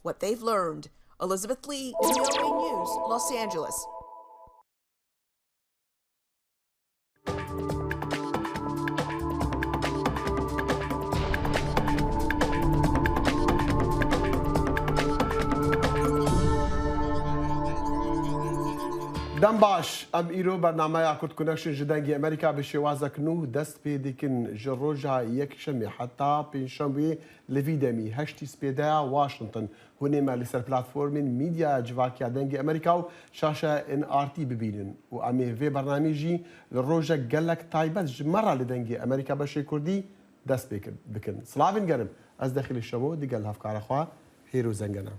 what they've learned. Elizabeth Lee, VOA News, Los Angeles. دەم باش ئەم ئیرۆ بەرنامەیە کورد کونەکشن ji dengê ئەمریکا bi şêwazek nû dest pê dikin ji roja yekşemê heta pênşemê li vî demî heştî spêdeya Washington hûnê me li ser platformên mîdyaya civakiya dengê Amerîka û şaşa NRT bibînin û em ê vê bernamê jî li rojek gelek taybet ji me re li dengê Amerîka beşê Kurdî dest pê bikin. Silavên gerim ez dexîlê şemo digel hevkara xwe hêr û zengena.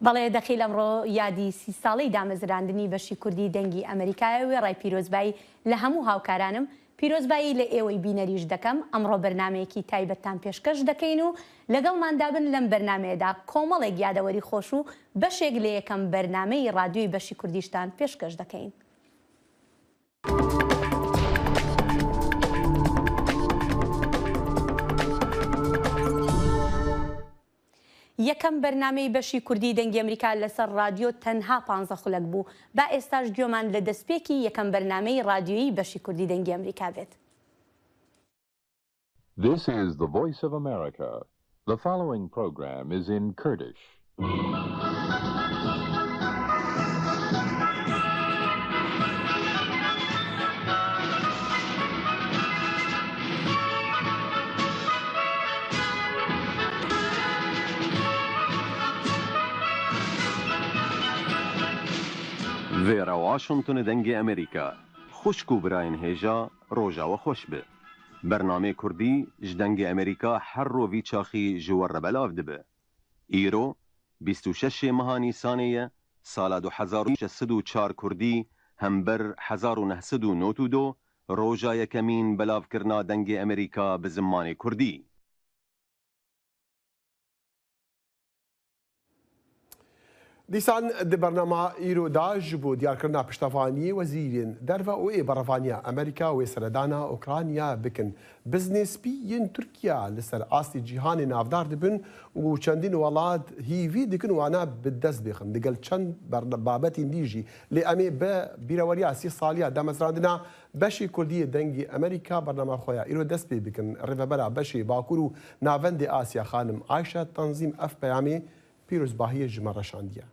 بەڵێ دەخیل ئەمڕۆ یادی 30 ساڵەی دامەزراندنی بەشی کوردی دەنگی ئەمریکایە وێ ڕای پیرۆزبایی لە هەموو هاوکارانم پیرۆزبایی لە ئێوەی بینەریش دەکەم ئەمڕۆ بەرنمەیەکی تایبەتتان پێشکەش دەکەین و لەگەڵماندابن لەم بەرنمەیەدا کۆمەڵێک یادەوەری خۆش و بەشێک لە یەکەم بەرنمەی ڕادیۆی بەشی کوردیشتان پێشکەش دەکەین. یەکەم بەرنامەی بەشی کوردی دەنگی ئەمریکا لەسەر رادیۆ تەنها 15 خولەک بوو با ئێستاش گوێمان لە دەستپێکی یەکەم بەرنامەی رادیۆیی بەشی کوردی دەنگی ئەمریکا بێت. This is the Voice of America. The following program is in Kurdish. Vera Washington دنگی امریکا خوشکو براین هیجا روجا و خوش به برنامه کردی جدنگ امریکا هر رو وی چاخی جوار بلاف دبه ایرو 26 مهانی ثانیه سال 2004 کردی همبر 1992 روجا یکمین بلاف کرنا دنگ امریکا به زمان کردی دیسان د بەرنامە ئیرۆدا ji بۆ دیارکردنا پشتەوانیی وەزیرên derve û ê berevaniya Amerîka wê seredana Ukrayna bikin. Biznespî yên Tirkiya li ser astê cîhanê navdar dibin û çendîn welat hîvî dikin û wana bi dest bêxin. Digel çend babetên dî jî lê em ê bi bîreweriya 30 saliya damezrandina beşê Kurdiyê dengê Amerîka bernama xwe ya îro dest pê bikin. Rêvebera beşê Bakur û navendê Asya xanim Ayşe Tanzîm ev peyamê pîrozbahiyê ji me reşandiye.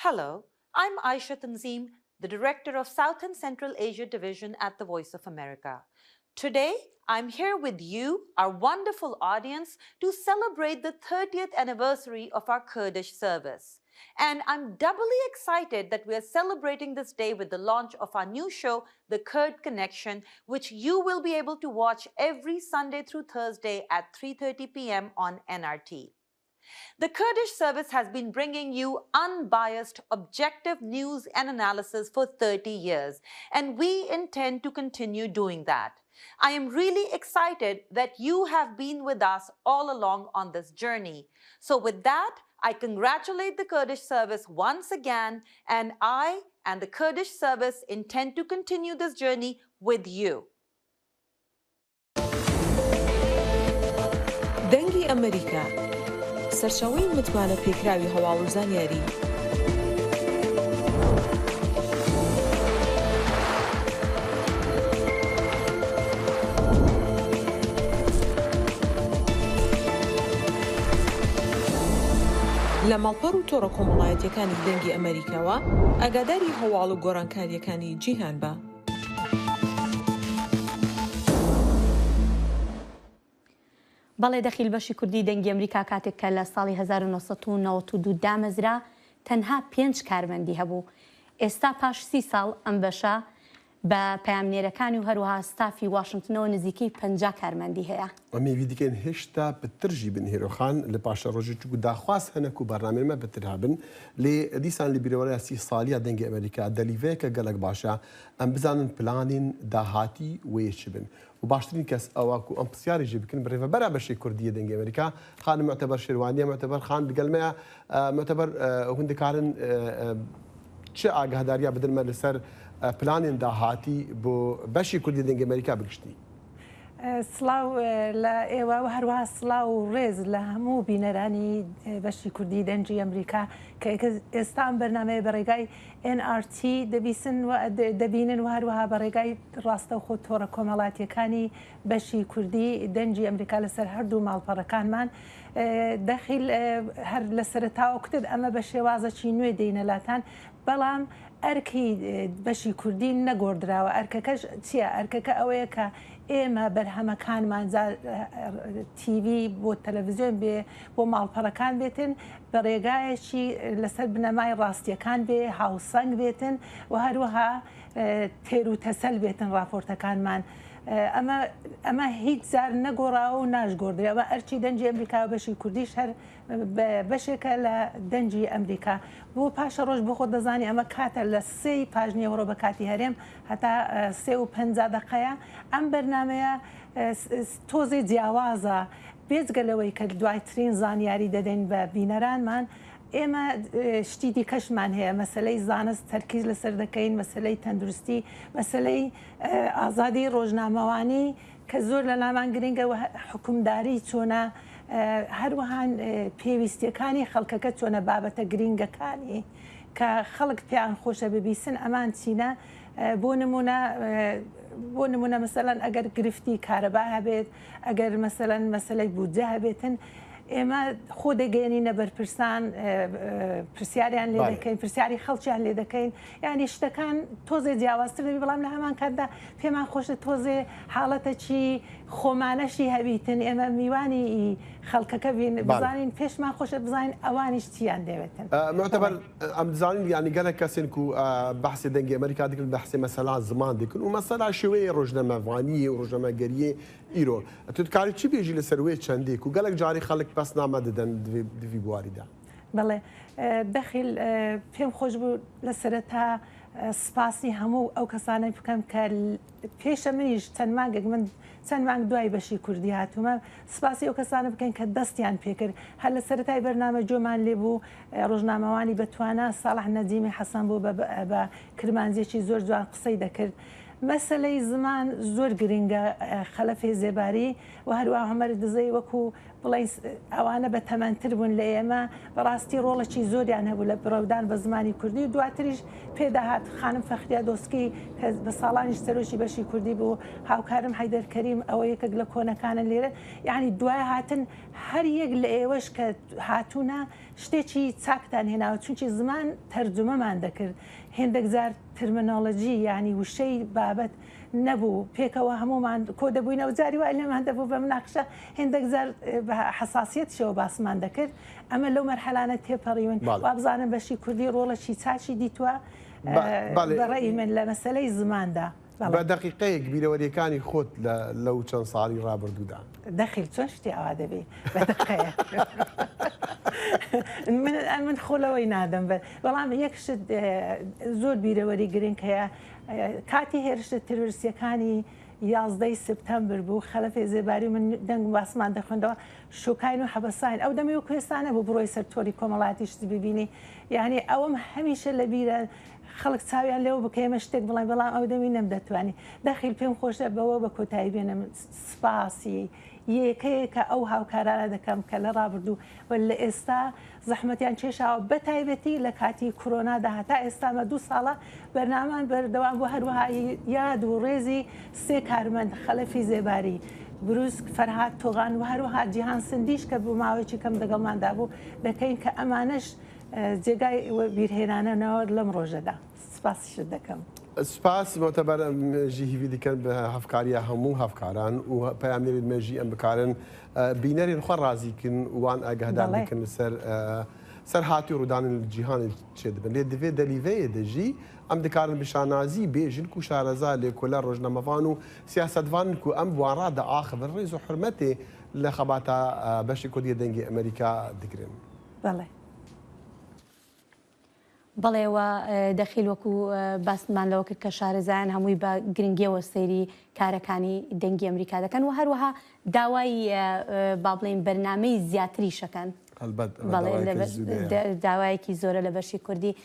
Hello, I'm Aisha Tanzim, the Director of South and Central Asia Division at the Voice of America. Today, I'm here with you, our wonderful audience, to celebrate the 30th anniversary of our Kurdish service. And I'm doubly excited that we are celebrating this day with the launch of our new show, The Kurd Connection, which you will be able to watch every Sunday through Thursday at 3:30 p.m. on NRT. The Kurdish service has been bringing you unbiased, objective news and analysis for 30 years, and we intend to continue doing that. I am really excited that you have been with us all along on this journey. So with that, I congratulate the Kurdish service once again, and I and the Kurdish service intend to continue this journey with you. دەنگی ئەمریکا سەرچاوەی متمانە پێکراوی هەواڵ و زانیاری لە ماڵپەڕ و تۆڕە کۆمەڵایەتیەکانی دەنگی ئەمریکاوە ئاگاداری هەواڵ و گۆڕانکاریەکانی جیهان بە. بەڵێ دەخیل بەشی کوردی دەنگی ئەمریکا کاتێک کە لە ساڵی 1992 دامەزرا تەنها 5 کارمەندی هەبوو. ئێستا پاش 30 ساڵ ئەم بەشە بە پەیامنێرەکانی و هەروەها ستافی واشنگتنەوە نزیکەی 50 کارمەندی هەیە. ئەمێوی دیکەن هێشتا بترژی بن هێرۆخان لە پاشە ڕۆژی چوو داخواست هەنەک و بەرنامێمە بترها بن لێ دیسان لە بیرەوەرە 30 ساڵیە دەنگی ئەمریکا دەلیڤەیەکە گەلک باشە ئەم بزانن پلانین داهاتی وێچ بن. و باشترین کەس ئەوە و ئەم پرسیاریژی بکن بڕێوەبەرە بەشی کوردیە دەنگی ئەمریکا خانم معتەبەر شێروانیە معتەبەر خان دگەلمەیە معتەبەر هوندەکارن چه ئاگاداریە بدنمە لەسەر پلانین داهاتی بۆ بەشی کوردی دەنگی ئەمریکا بگشتی. سڵاو لە ئێوە و هەروەها سڵاو و ڕێز لە هەموو بینەرانی بەشی کوردی دەنجی ئەمریکا کە ئێستا ئەم بەرنامەیە بە ڕێگای NRT دەبینن و هەروەها بە ڕێگای ڕاستەوخۆ تۆڕە کۆمەڵاتیەکانی بەشی کوردی دەنجی ئەمریکا لەسەر هەردوو ماڵپەڕەکانمان دەخیل هەر لە سەرتاوە کوتت ئەمە بە شێوازەکی نوێ دێنەلاتان بەڵام ئەرکی بەشی کوردی نەگۆڕدراوە ئەرکەکەش چییە ئەرکەکە ئەوەیە کە ئێمە بەرهەمەکانمان تیV بۆ تەلەڤیزیۆن بێ بۆ ماڵپەڕەکان بێتن بە ڕێگایەکی لەسەر بنەمای ڕاستیەکان بێ هاوسەنگ بێتن و هەروەها تێر و تەسەل بێتن راپۆرتەکانمان. ئەمە هیچ زار نەگۆڕاوە و ناشگۆڕدرێ ئەمە ئەرچی دەنجی ئەمریکا و بەشی کوردیش هەر بەشێکە لە دەنجی ئەمریکا بۆ پاشە ڕۆژ بۆ خۆ دەزانی ئەمە کاتە لە 3 پاژنیەوەڕۆ بە کاتی هەرێم هەتا 3:50 دقەیە ئەم بەرنمەیە تۆزێ جیاوازە بێجگەلەوەی کە دوایترین زانیاری دەدەین بە بینەرانمان ئێمە شتی دیکەشمان هەیە مەسلەی زانست تەرکیز لەسەر دەکەین مەسلەی تەندروستی مەسلەی ئازادی ڕۆژنامەوانی کە زۆر لە لامان گرنگە حکومداری چۆنە هەروەها پێویستیەکانی خەڵکەکە چۆنە بابەتە گرنگەکانی کە خەڵک پێیان خۆشە ببیسن ئەمان چینە بۆ نمونە مەسەلەن ئەگەر گرفتی کارەبا هەبێت ئەگەر مەسەلەن مەسلەی بودجە هەبێتن ئێمە خۆ دەگەێنینە بەرپرسان پرسیاریان لێ دەکەین پرسیاری خەڵکیان لێ دەکەین یعنی شتەکان تۆزێ جیاوازتر دەبی بەڵام لە هەمان کاتدا پێمان خۆشە تۆزێ حاڵەتەکی خۆمانەشی هەبیتن ئێمە میوانی خەڵکەکە بزانین پێشمان خۆشە بزانین ئەوانیش چیان دەوێتن معتبر ئەم دزانین ینی گەلێک کەسێن و بەحسی دەنگی ئەمریکا دەکەن بەحسی مەسەلا زمان دەکەن و مەسەلا شێوەیە ڕۆژنەمەوانی و ڕۆژنەمەگەریە ئیرۆ توتکاری چی بێژی لە سەروێ چەندێک و گەلێک جاری خەڵک بەس نامە دەدەن دوی بواریدا بەڵێ دەخیل پێم خۆش بوو لە سەرەتا سپاسی هەموو ئەو کەسانەی بکەم کە پێشە منیش چەند مانگێک من چەند مانگ دوای بەشی کوردی هاتوومە سپاسی ئەو کەسانە بکەین کە دەستیان پێکرد هەر لە سەرەتای بەرنامە جۆمان لێبوو ڕۆژنامەوانی بەتوانە ساڵح نەجیمی حەسەن بوو بە کرمانجێکی زۆر جوان قسەی دەکرد مەسلەی زمان زۆر گرنگە خەلەفێ زێباری و هەروە هەمەر دزەی وەکو بڵێ ئەوانە بە تەمەنتر بوون لە ئێمە بەڕاستی ڕۆڵەکی زۆریان هەبوو لە بڕەودان بە زمانی کوردی و دواتریش پێداهات خانم فەخریا دۆسکی کە بە ساڵانیش سەرۆکی بەشی کوردی بوو هاوکارم حەیدەر کەریم ئەوە یەکێک لە کۆنەکانە لێرە یعنی دوای هاتن هەر یەک لە ئێوەش کە هاتوونە شتێکی چاکتان هێناوە چونکی زمان تەرجمەمان دەکرد هێندێک زار ترمینۆلۆژی ینی وشەی بابەت نەبوو پێکەوە هەمومان کۆ دەبووینەوە جاری وای لێمان دەبوو بە مناقشە هێندێک زار حساسیەتشەوە باسمان دەکرد ئەمە لەو مەرحەلانە تێپەڕیون وابزانم بەشی کوردی ڕۆڵەکی چاچی دیتووە بەڕێی من لە مەسلەی زماندا بە دقیقەیەک بیرەوەریەکانی خۆت لەو چەند ساڵی ڕابردوودا دەخیل چۆن شتی ئەوا دەبێ بەدقەیە من خۆلەوەی نادەم بەڵام یەکشت زۆر بیرەوەری گرنگ هەیە کاتی هێرشتە تروریستیەکانی 11 سپتەمبر بوو خەلەفێ زێباری من دەنگ باسمان دەخوێندەوە شوکاین و حەبەساین ئەو دەمی و کوێستانە بوو بڕۆی سەر تۆری کۆمەڵاتیش ببینی یعنی ئەوەم هەمیشە لە بیرە خەڵک چاویان لێو بکەمە شتێک بڵێ بەڵام ئەو دەمی نەمدەتوانی دەخیل پێم خۆشە بەوە بە کۆتایی بێنم سپاسی یەکەیەکە ئەو هاوکارانە دەکەم کە لە ڕابردوو و لە ئێستا زەحمەتیان چێشاوە بە تایبەتی لە کاتی کۆرۆنادا هەتا ئێستامە 2 ساڵە بەرنامان بەردەوام بۆ هەروەها یاد و ڕێزی 3 کارمەند خەلەفی زێباری بروسک فەرهاد تۆغان و هەروەها جیهان سندیش کە بوو ماوەیەکی کەم دەگەڵماندا بوو دەکەین کە ئەمانش جێگای بیرهێنانەوە لەم ڕۆژەدا سپاسیش دەکەم. سپاس معتبر جیهوی دیکەن بە هەفکاریە هەموو هەفکاران و پەیامێری مێژی ئەم بکارن بینەرین خۆ ڕازیکن وان ئاگادار بکەن سەر هاتی ڕوودانن جیهانی چێ دەبن لێ دەوێت دەلیڤەیە دەژی ئەم دەکارن بشانازی بێژن و شارەزا لێکۆلە ڕۆژنەمەوان و سیاسەتوانن و ئەم بوانڕادە ئاخبر ڕێز و حرمەتێ لە خەباتە بەشی کوردیە دەنگی ئەمریکا دەگرن. بەڵێ. بەڵێەوە دەخیل وەکو باسمان لەوە کرد کە شارەزایان هەمووی بە گرنگیەوە سەیری کارەکانی دەنگی ئەمریکا دەکەن و هەروەها داوای با بڵێن بەرنامەی زیاتری شەکەن داوایەکی زۆرە لە بەشی کوردی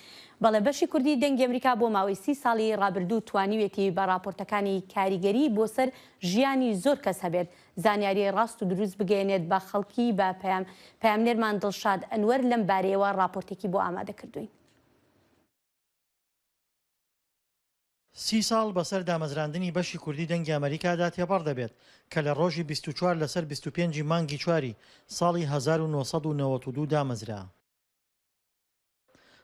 بەڵێ بەشی کوردی دەنگی ئەمریکا بۆ ماوەی 30 ساڵی ڕابردوو توانیوێتی بە راپۆرتەکانی کاریگەری بۆ سەر ژیانی زۆر کەس هەبێت زانیاری ڕاست و دروست بگەێنێت بە خەڵکی بە پەیامنێرمان دڵشاد ئەنوەر لەم بارەیەوە راپۆرتێکی بۆ ئامادە کردوین. 30 ساڵ بەسەر دامەزراندنی بەشی کوردی دەنگی ئەمریکادا تێپەڕ دەبێت کە لە ڕۆژی 24 لەسەر 25 مانگی چواری ساڵی 1992 دامەزرا.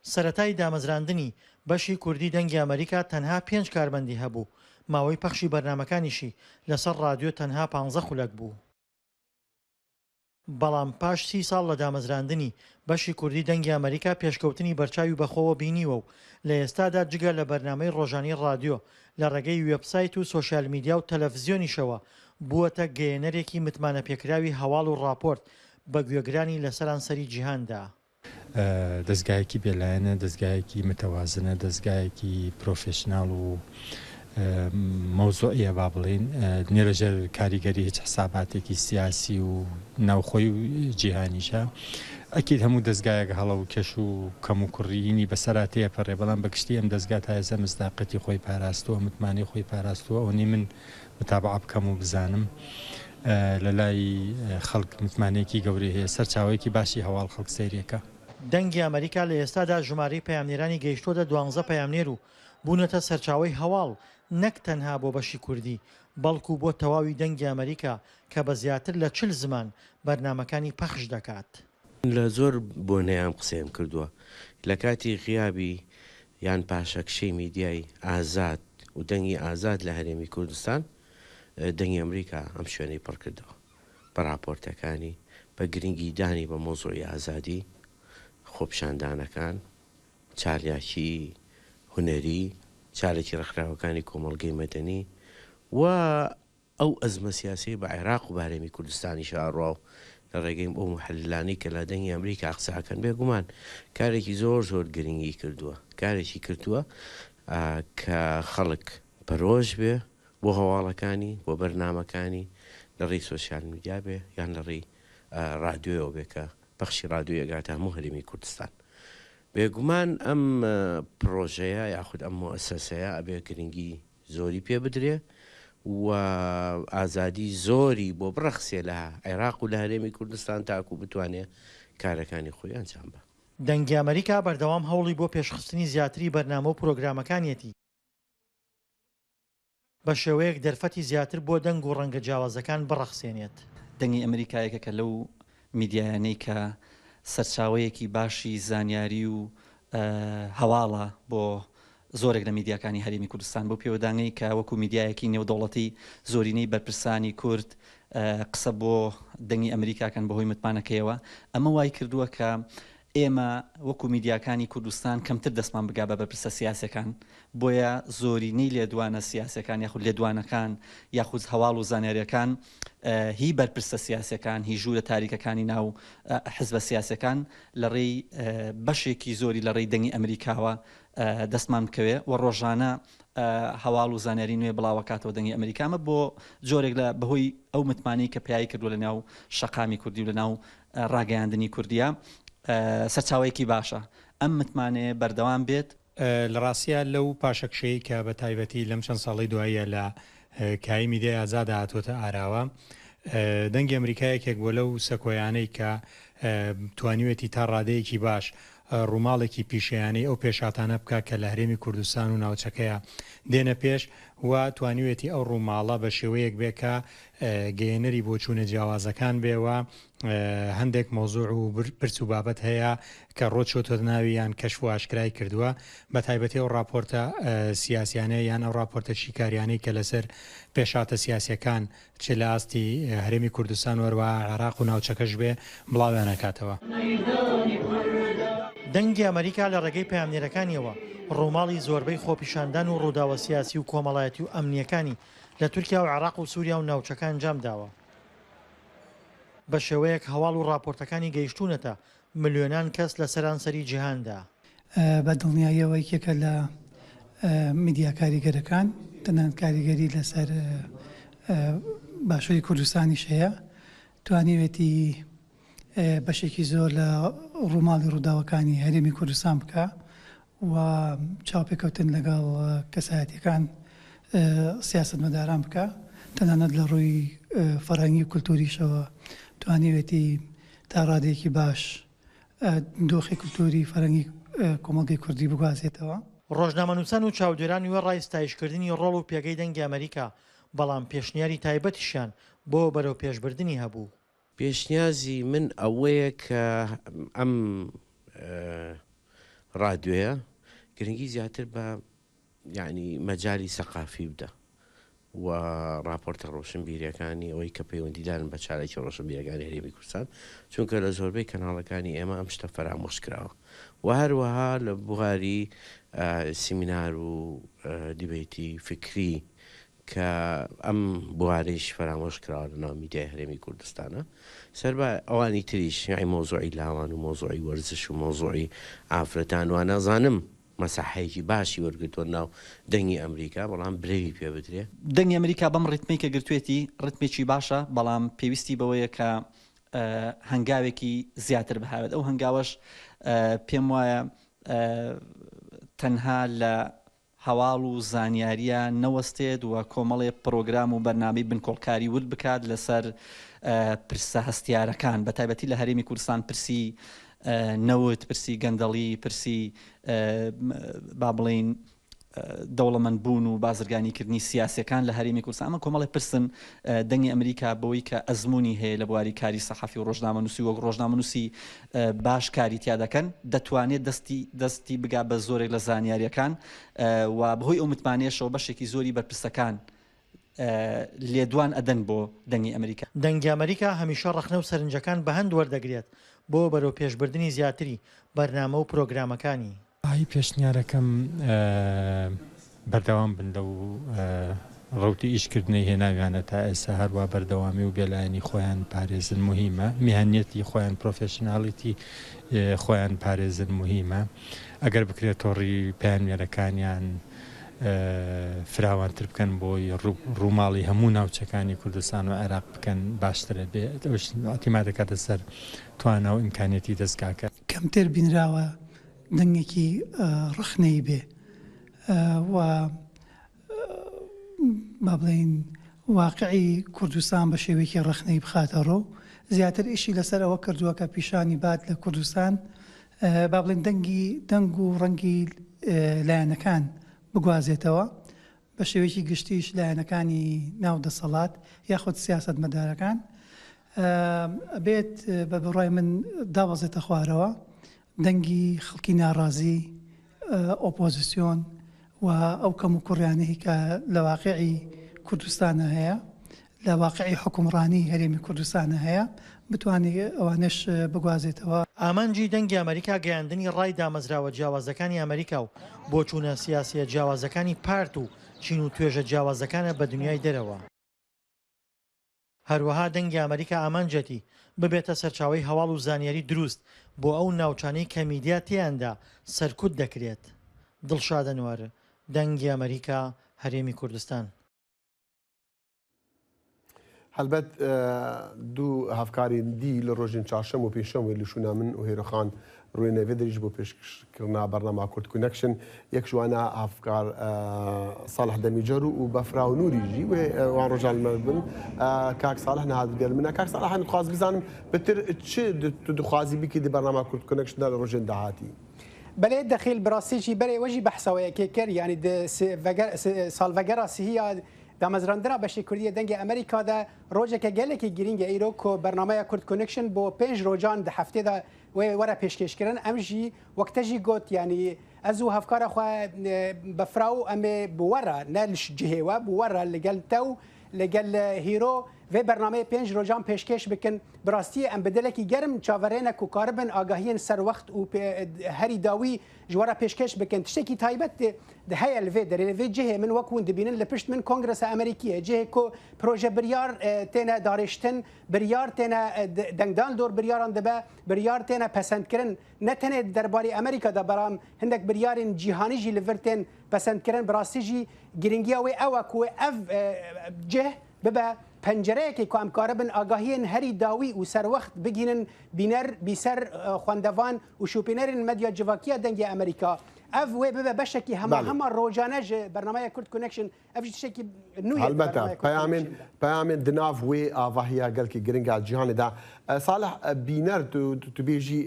سەرەتای دامەزراندنی بەشی کوردی دەنگی ئەمریکا تەنها 5 کارمەندی هەبوو، ماوەی پەخشی بەرنامەکانیشی لەسەر رادیۆ تەنها 15 خولەک بوو. بەڵام پاش 30 ساڵ لە دامەزراندنی بەشی کوردی دەنگی ئەمریکا پێشکەوتنی بەرچاوی بەخۆوە بینیوە و لە ئێستادا جگە لە بەرنامەی ڕۆژانی رادیۆ لە ڕێگەی وێبسایت و سۆشیال میدیا و تەلەڤیزیۆنیشەوە بووەتە گەیەنەرێکی متمانە پێکراوی هەواڵ و راپۆرت بە گوێگرانی لە سەرانسەری جیهاندا. دەستگایەکی بێلایەنە، دەستگایەکی متەوازنە، دەستگایەکی پرۆفێشناڵ و مەوزوعیە با بڵێن نێرەژەر کاریگەری هیچ حساباتێکی سیاسی و ناوخۆی و جیهانیشە. ئەکید هەموو دەستگایەک هەڵە و کەش و کەم و کوڕینی بەسەراتەیە پەڕێ، بەڵام بەگشتی ئەم دەستگا تا ئێستا مزداقەتی خۆی پاراستووە، متمانەی خۆی پاراستووە. ئەوەی من متابعە بکەم و بزانم لە لای خەڵک متمانەیەکی گەورەی هەیە، سەرچاوەیەکی باشی هەواڵ خەڵک سەیرێکە. دەنگی ئەمریکا لە ئێستادا ژمارەی پەیامنێرانی گەیشتۆدە 12 پەیامنێر و بوونەتە سەرچاوەی هەواڵ نەک تەنها بۆ بەشی کوردی بەڵکو بۆ تەواوی دەنگی ئەمریکا کە بە زیاتر لە 40 زمان بەرنامەکانی پەخش دەکات. لە زۆر بۆنەیان قسەم کردووە لە کاتی غیابی یان پاشەکشەی میدیای ئازاد و دەنگی ئازاد لە هەرێمی کوردستان دەنگی ئەمریکا ئەم شوێنەی پڕ کردەوە بە راپۆرتەکانی بە گرنگیدانی بە مۆزوعی ئازادی، خۆپیشاندانەکان، چالاکی هونەری، چارێکی ڕێکخراوەکانی کۆمەڵگەی مەدەنی و ئەو ئەزمە سیاسی بە عێراق و بارێمی کوردستانی شاڕاو لە ڕێگەی ئەو محللانی کە لە دەنگی ئەمریکا قسەکەن بێگومان کارێکی زۆر زۆر گرنگی کردووە، کارێکی کردووە کە خەڵک پەرۆژ بێ بۆ هەواڵەکانی بۆ بەرنامەکانی لە ڕێی سۆسیال میدیا بێ یان لە ڕێی رادیۆیەوە بێ کە بەخشی رادیۆ ئەگاتە هەموو هەرێمی کوردستان. بێگومان ئەم پرۆژەیە یاخود ئەم مؤسسەیە ئەبێ گرنگی زۆری پێ بدرێ و ئازادی زۆری بۆ بڕەخسێ لە عێراق و لە هەرێمی کوردستان تاکو بتوانێت کارەکانی خۆی ئەنجام بە. دەنگی ئەمریکا بەردەوام هەوڵی بۆ پێشخستنی زیاتری بەرنامە و پرۆگرامەکانیەتی بە شێوەیەک دەرفەتی زیاتر بۆ دەنگ و ڕەنگە جیاوازەکان بڕەخسێنێت. دەنگی ئەمریکایەکە کە لەو میدیایانەی کە سەرچاوەیەکی باشی زانیاری و هەواڵە بۆ زۆرێک لە میدیاکانی هەرێمی کوردستان بۆ پێوەدانەی کە وەکو میدیایەکی نێودەوڵەتی زۆرینەی بەرپرسانی کورد قسە بۆ دەنگی ئەمریکاکەن بەهۆی متمانەکەیەوە. ئەمە وای کردووە کە ئێمە وەکو میدیاکانی کوردستان کەمتر دەستمان بگا بە بەرپرسە سیاسەکان، بۆیە زۆرینەی لێدوانە سیاسەکان یاخود لێدوانەکان یاخود هەواڵ و زانیاریەکان هی بەرپرسە سیاسەکان هی ژوورە تاریکەکانی ناو حزبە سیاسەکان لە ڕێی بەشێکی زۆری لە ڕێی دەنگی ئەمریکاوە دەستمان بکەوێ و ڕۆژانە هەواڵ و زانیاری نوێ بڵاوەکاتەوە دەنگی ئەمریکامە بۆ جۆرێک لە بەهۆی ئەو متمانەی کە پیاوی کردو لە ناو شەقامی کوردی و لە ناو ڕاگەیاندنی کوردیە سەرچاوەیەکی باشە. ئەم متمانەیە بەردەوام بێت. لە ڕاستیە لەو پاشەکشەی کە بە تایبەتی لەم چەند ساڵی دواییە لە کای میدیای ئازادە هاتوۆتە ئاراوە، دەنگی ئەمریکایەکێک بۆ لەو سەکۆیانەی کە توانیوێتی تا ڕادەیەکی باش ڕووماڵێکی پیشیانەی ئەو پێشاتانە بکە کە لە هەرێمی کوردستان و ناوچەکەیە دێنە پێش و توانیوێتی ئەو ڕووماڵە بە شێوەیەک بێ کە گەیەنەری بۆ چوونە جیاوازەکان بێەوە هەندێک مۆزوع و پرس و بابەت هەیە کە ڕۆچۆتە ناوی یان کەشف و ئاشکرای کردووە، بە تایبەتی ئەو راپۆرتە سیاسیانەیە یان ئەو راپۆرتە شیکاریانەی کە لەسەر پێشاتە سیاسیەکان چ لە ئاستی هەرێمی کوردستان وەروە عێراق و ناوچەکەش بێ بڵاویان نەکاتەوە. دەنگی ئەمریکا لە ڕێگەی پەیامنێرەکانیەوە ڕووماڵی زۆربەی خۆپیشاندان و ڕووداوە سیاسی و کۆمەڵایەتی و ئەمنیەکانی لە تورکیا و عێراق و سووریا و ناوچەکان ئەنجام داوە. بە شێوەیەک هەواڵ و راپۆرتەکانی گەیشتونەتە ملیۆنان کەس لە سەرانسەری جیهاندا. بە دڵنیاییەوەیکێکە لە میدیا کاریگەرەکان تەنانەت کاریگەری لەسەر باشووری کوردستانیش هەیە، توانیوێتی بەشێکی زۆر لە ڕووماڵی ڕووداوەکانی هەرێمی کوردستان بکە و چاوپێکەوتن لەگەڵ کەسایەتەکان سیاستمەداران بکە تەنانەت لە ڕووی فەرهەنگی و کولتوریشەوە توانێتی تا ڕادێکی باش دۆخی کولتوری فەرهەنگی کۆمەڵگەی کوردی بگوازێتەوە. ڕۆژنامەنووسان و چاودێران وێ ڕای ستایشکردنی ڕۆڵ و پێگەی دەنگی ئەمریکا بەڵام پێشنیاری تایبەتیشیان بۆ بەرەو پێشبردننی هەبوو. پێشنیازی من ئەوەیە کە ئەم ڕادیۆیە گرنگی زیاتر بە یعنی مەجای سەقافی بدە و راپۆرتە ڕۆشنبیریەکانی ئەوەی کە پەیوەندیدارن بە چارەکی ڕۆشنبیریەکانی هەرێمی کوردستان چونکە لە زۆربەی کەناڵەکانی ئێمە ئەم شتە فەرامۆش کراوە و هەروەها لە بواری سیمینار و دیبێتی فکری کە ئەم بوارەیش فەرامۆش کراوە لە ناو میدیای هەرێمی کوردستانە سەر بە ئەوانی تریش یعنی مۆزوعی لاوان و مۆزوعی وەرزش و مۆزوعی ئافرەتان و نازانم مەساحەیەکی باشی وەرگرتووە ناو دەنگی ئەمریکا بەڵام برێوی پێ بدرێ. دەنگی ئەمریکا بەم ڕێتمی کە گرتوێتی ڕتمێکی باشە بەڵام پێویستی بەوەیە کە هەنگاوێکی زیاتر بهاوێت. ئەو هەنگاوەش پێم وایە تەنها لە هەواڵ و زانیاریە نەوەستێت و کۆمەڵێ پرۆگرام و بەرنامەی بنکۆڵکاری ورد بکات لەسەر پرسە هەستیارەکان بە تایبەتی لە هەرێمی کوردستان پرسی نەوت پرسی گەندەڵی پرسی با بڵێن دەوڵەمەند بوون و بازرگانیکردنی سیاسەکان لە هەرێمی کوردستان ئەمە کۆمەڵی پرسن دەنگی ئەمریکا بەوەی کە ئەزمموی هەیە لە بواری کاری سەحەفی و ڕۆژنامەنووسی وەک ڕۆژنامەنووسی باش کاری تیا دەکەن دەتوانێت دەستی بگا بە زۆرێک لە زانیاریەکان و بەهۆی ئەو متمانێشەوە بەشێکی زۆری بەرپرسەکان لێدوان ئەدەن بۆ دەنگی ئەمریکا. دەنگی ئەمریکا هەمیشە ڕەخنە و سەرنجەکان بە هەند وەردەگرێت بۆ بەرەو پێشبردننی زیاتری بەرنامە و پرۆگرامەکانی. ئای پێشنیارەکەم بەردەوام بن لەو ڕوتی ئیشکردنی هێناویانە تا ئێستا هەروە بەردەوامی و بێلایەنی خۆیان پارێزن مهمە میهنیەتی خۆیان پرۆفێشناڵیتی خۆیان پارێزن مهمە ئەگەر بکرێت تۆڕی پەیامێرەکانیان فراوانتر بکەن بۆی ڕووماڵی هەموو ناوچەکانی کوردستان و عێراق بکەن باشترە بێت ئەتیما دەکاتە سەر توانە و ئیمکانێتی دەستگاکە کەمتر بینراوە دەنگێکی ڕخنەی بێ و با بڵێن واقعی کوردستان بە شێوەیەکی ڕخنەی بخاتەڕۆ زیاتر ئیشی لەسەر ئەوە کردووە کە پیشانی بات لە کوردستان با بڵێن دەنگ و ڕەنگی لایەنەکان بگوازێتەوە بە شێوەیەکی گشتیش لایەنەکانی ناو دەسەڵات یاخود سیاست مەدارەکان بێت بە بڕای من دابەزێتە خوارەوە دەنگی خەڵکی ناڕازی ئۆپۆزیسیۆن و ئەو کەم و کوڕیانەی کە لە واقعی کوردستانە هەیە لە واقعی حکومڕانی هەرێمی کوردستانە هەیە بتوانێت ئەوانش بگوازێتەوە. ئامانجی دەنگی ئەمریکا گەیاندنی ڕای دامەزراوە جیاوازەکانی ئەمریکا و بۆ چوونە سیاسیە جیاوازەکانی پارت و چین و توێژە جیاوازەکانە بە دنیای دەرەوە. هەروەها دەنگی ئەمریکا ئامانجەتی ببێتە سەرچاوی هەواڵ و زانیاری دروست بۆ ئەو ناوچانەی کە میدیا تیاندا سەرکوت دەکرێت. دڵشادە نوار دەنگی ئەمریکا هەرێمی کوردستان. هەلبەت دوو هەفکاری دی لە ڕۆژین چاشەم و پێشەم لیشونا من و هێرەخان ڕووی نەوێ دەریش بۆ پێشکردنا بەرنامە کورد کونەکشن یەک جوانە هەفکار ساڵح دەمیجەر و بەفرا و نوریژی وان ڕۆژان بن کاک ساڵح نەهات گەل منە کاک ساڵح دخواز بزانم بتر چ دخوازی بیکردی بەرنامە کورد کونەکشندا لە ڕۆژێن داهاتی. بەێ دەخیل براسیی بەرێ وەژی بەحسەوەیەکێ کرد ینی ساڵڤەگەرا سیهیا دامەزراندرا بەشی کوردیە دەنگی ئەمریکادا ڕۆژێکە گەلێکی گرینگە ئیرۆ کۆ بەرنامەیە کورد کونکشن بۆ 5 ڕۆژان دە هەفتێدا وەرە پێشکەشکردن ئەمژی وەکتەژی گوت ینی ئەز و هەفکارە خوا بەفرا و ئەمێ بوەرە نەلش جهێوە بوەرە لەگەل تەو لەگەل هیرۆ وێ بەرنامەیە 5 ڕۆژان پێشکەش بکەن بڕاستی ئەم بدلێکی گەرم چاوەڕێنە و کاربن ئاگاهیان سەروەخت و هەری داوی ژوارە پێشکەش بکەن تشتێکی تایبەت هەیە لەوێ دەرێ جهێ من وەکوون دەبینن لە پشت من کۆنگرسە ئەمریکیە جهێ کۆ پرۆژە بریار تێنە داڕێشتن بریار تێنە دەنگدان دۆر بریاران دەبە بریار تێنە پەسەندکردن نەتەنێت دەرباری ئەمریکادا بەڵام هەندێک بریارین جیهانیژی لەڤرتێن پەسەندکردن بڕاستیژی گرنگیاوێ ئەوە کوێ ئەف جه ببە پنجرەیەکی کو ئەمکارە بن ئاگاهیان هەری داوی و سەروەخت بگینن بینەر بیسەر خوێندەوان و شوپینەرین مەدیا جڤاکیە دەنگی ئەمریکا ئەف وێ ببە بەشێکی هەمە ڕۆژانەژ بەرنامەیە کورد کۆنێکشن ئەف شتێکی نوێ هەڵبەتە پەیامێن دناو وێ ئاڤاهەیە گەلکی گرنگە جیهانێدا ساڵح بینەر تو بێژی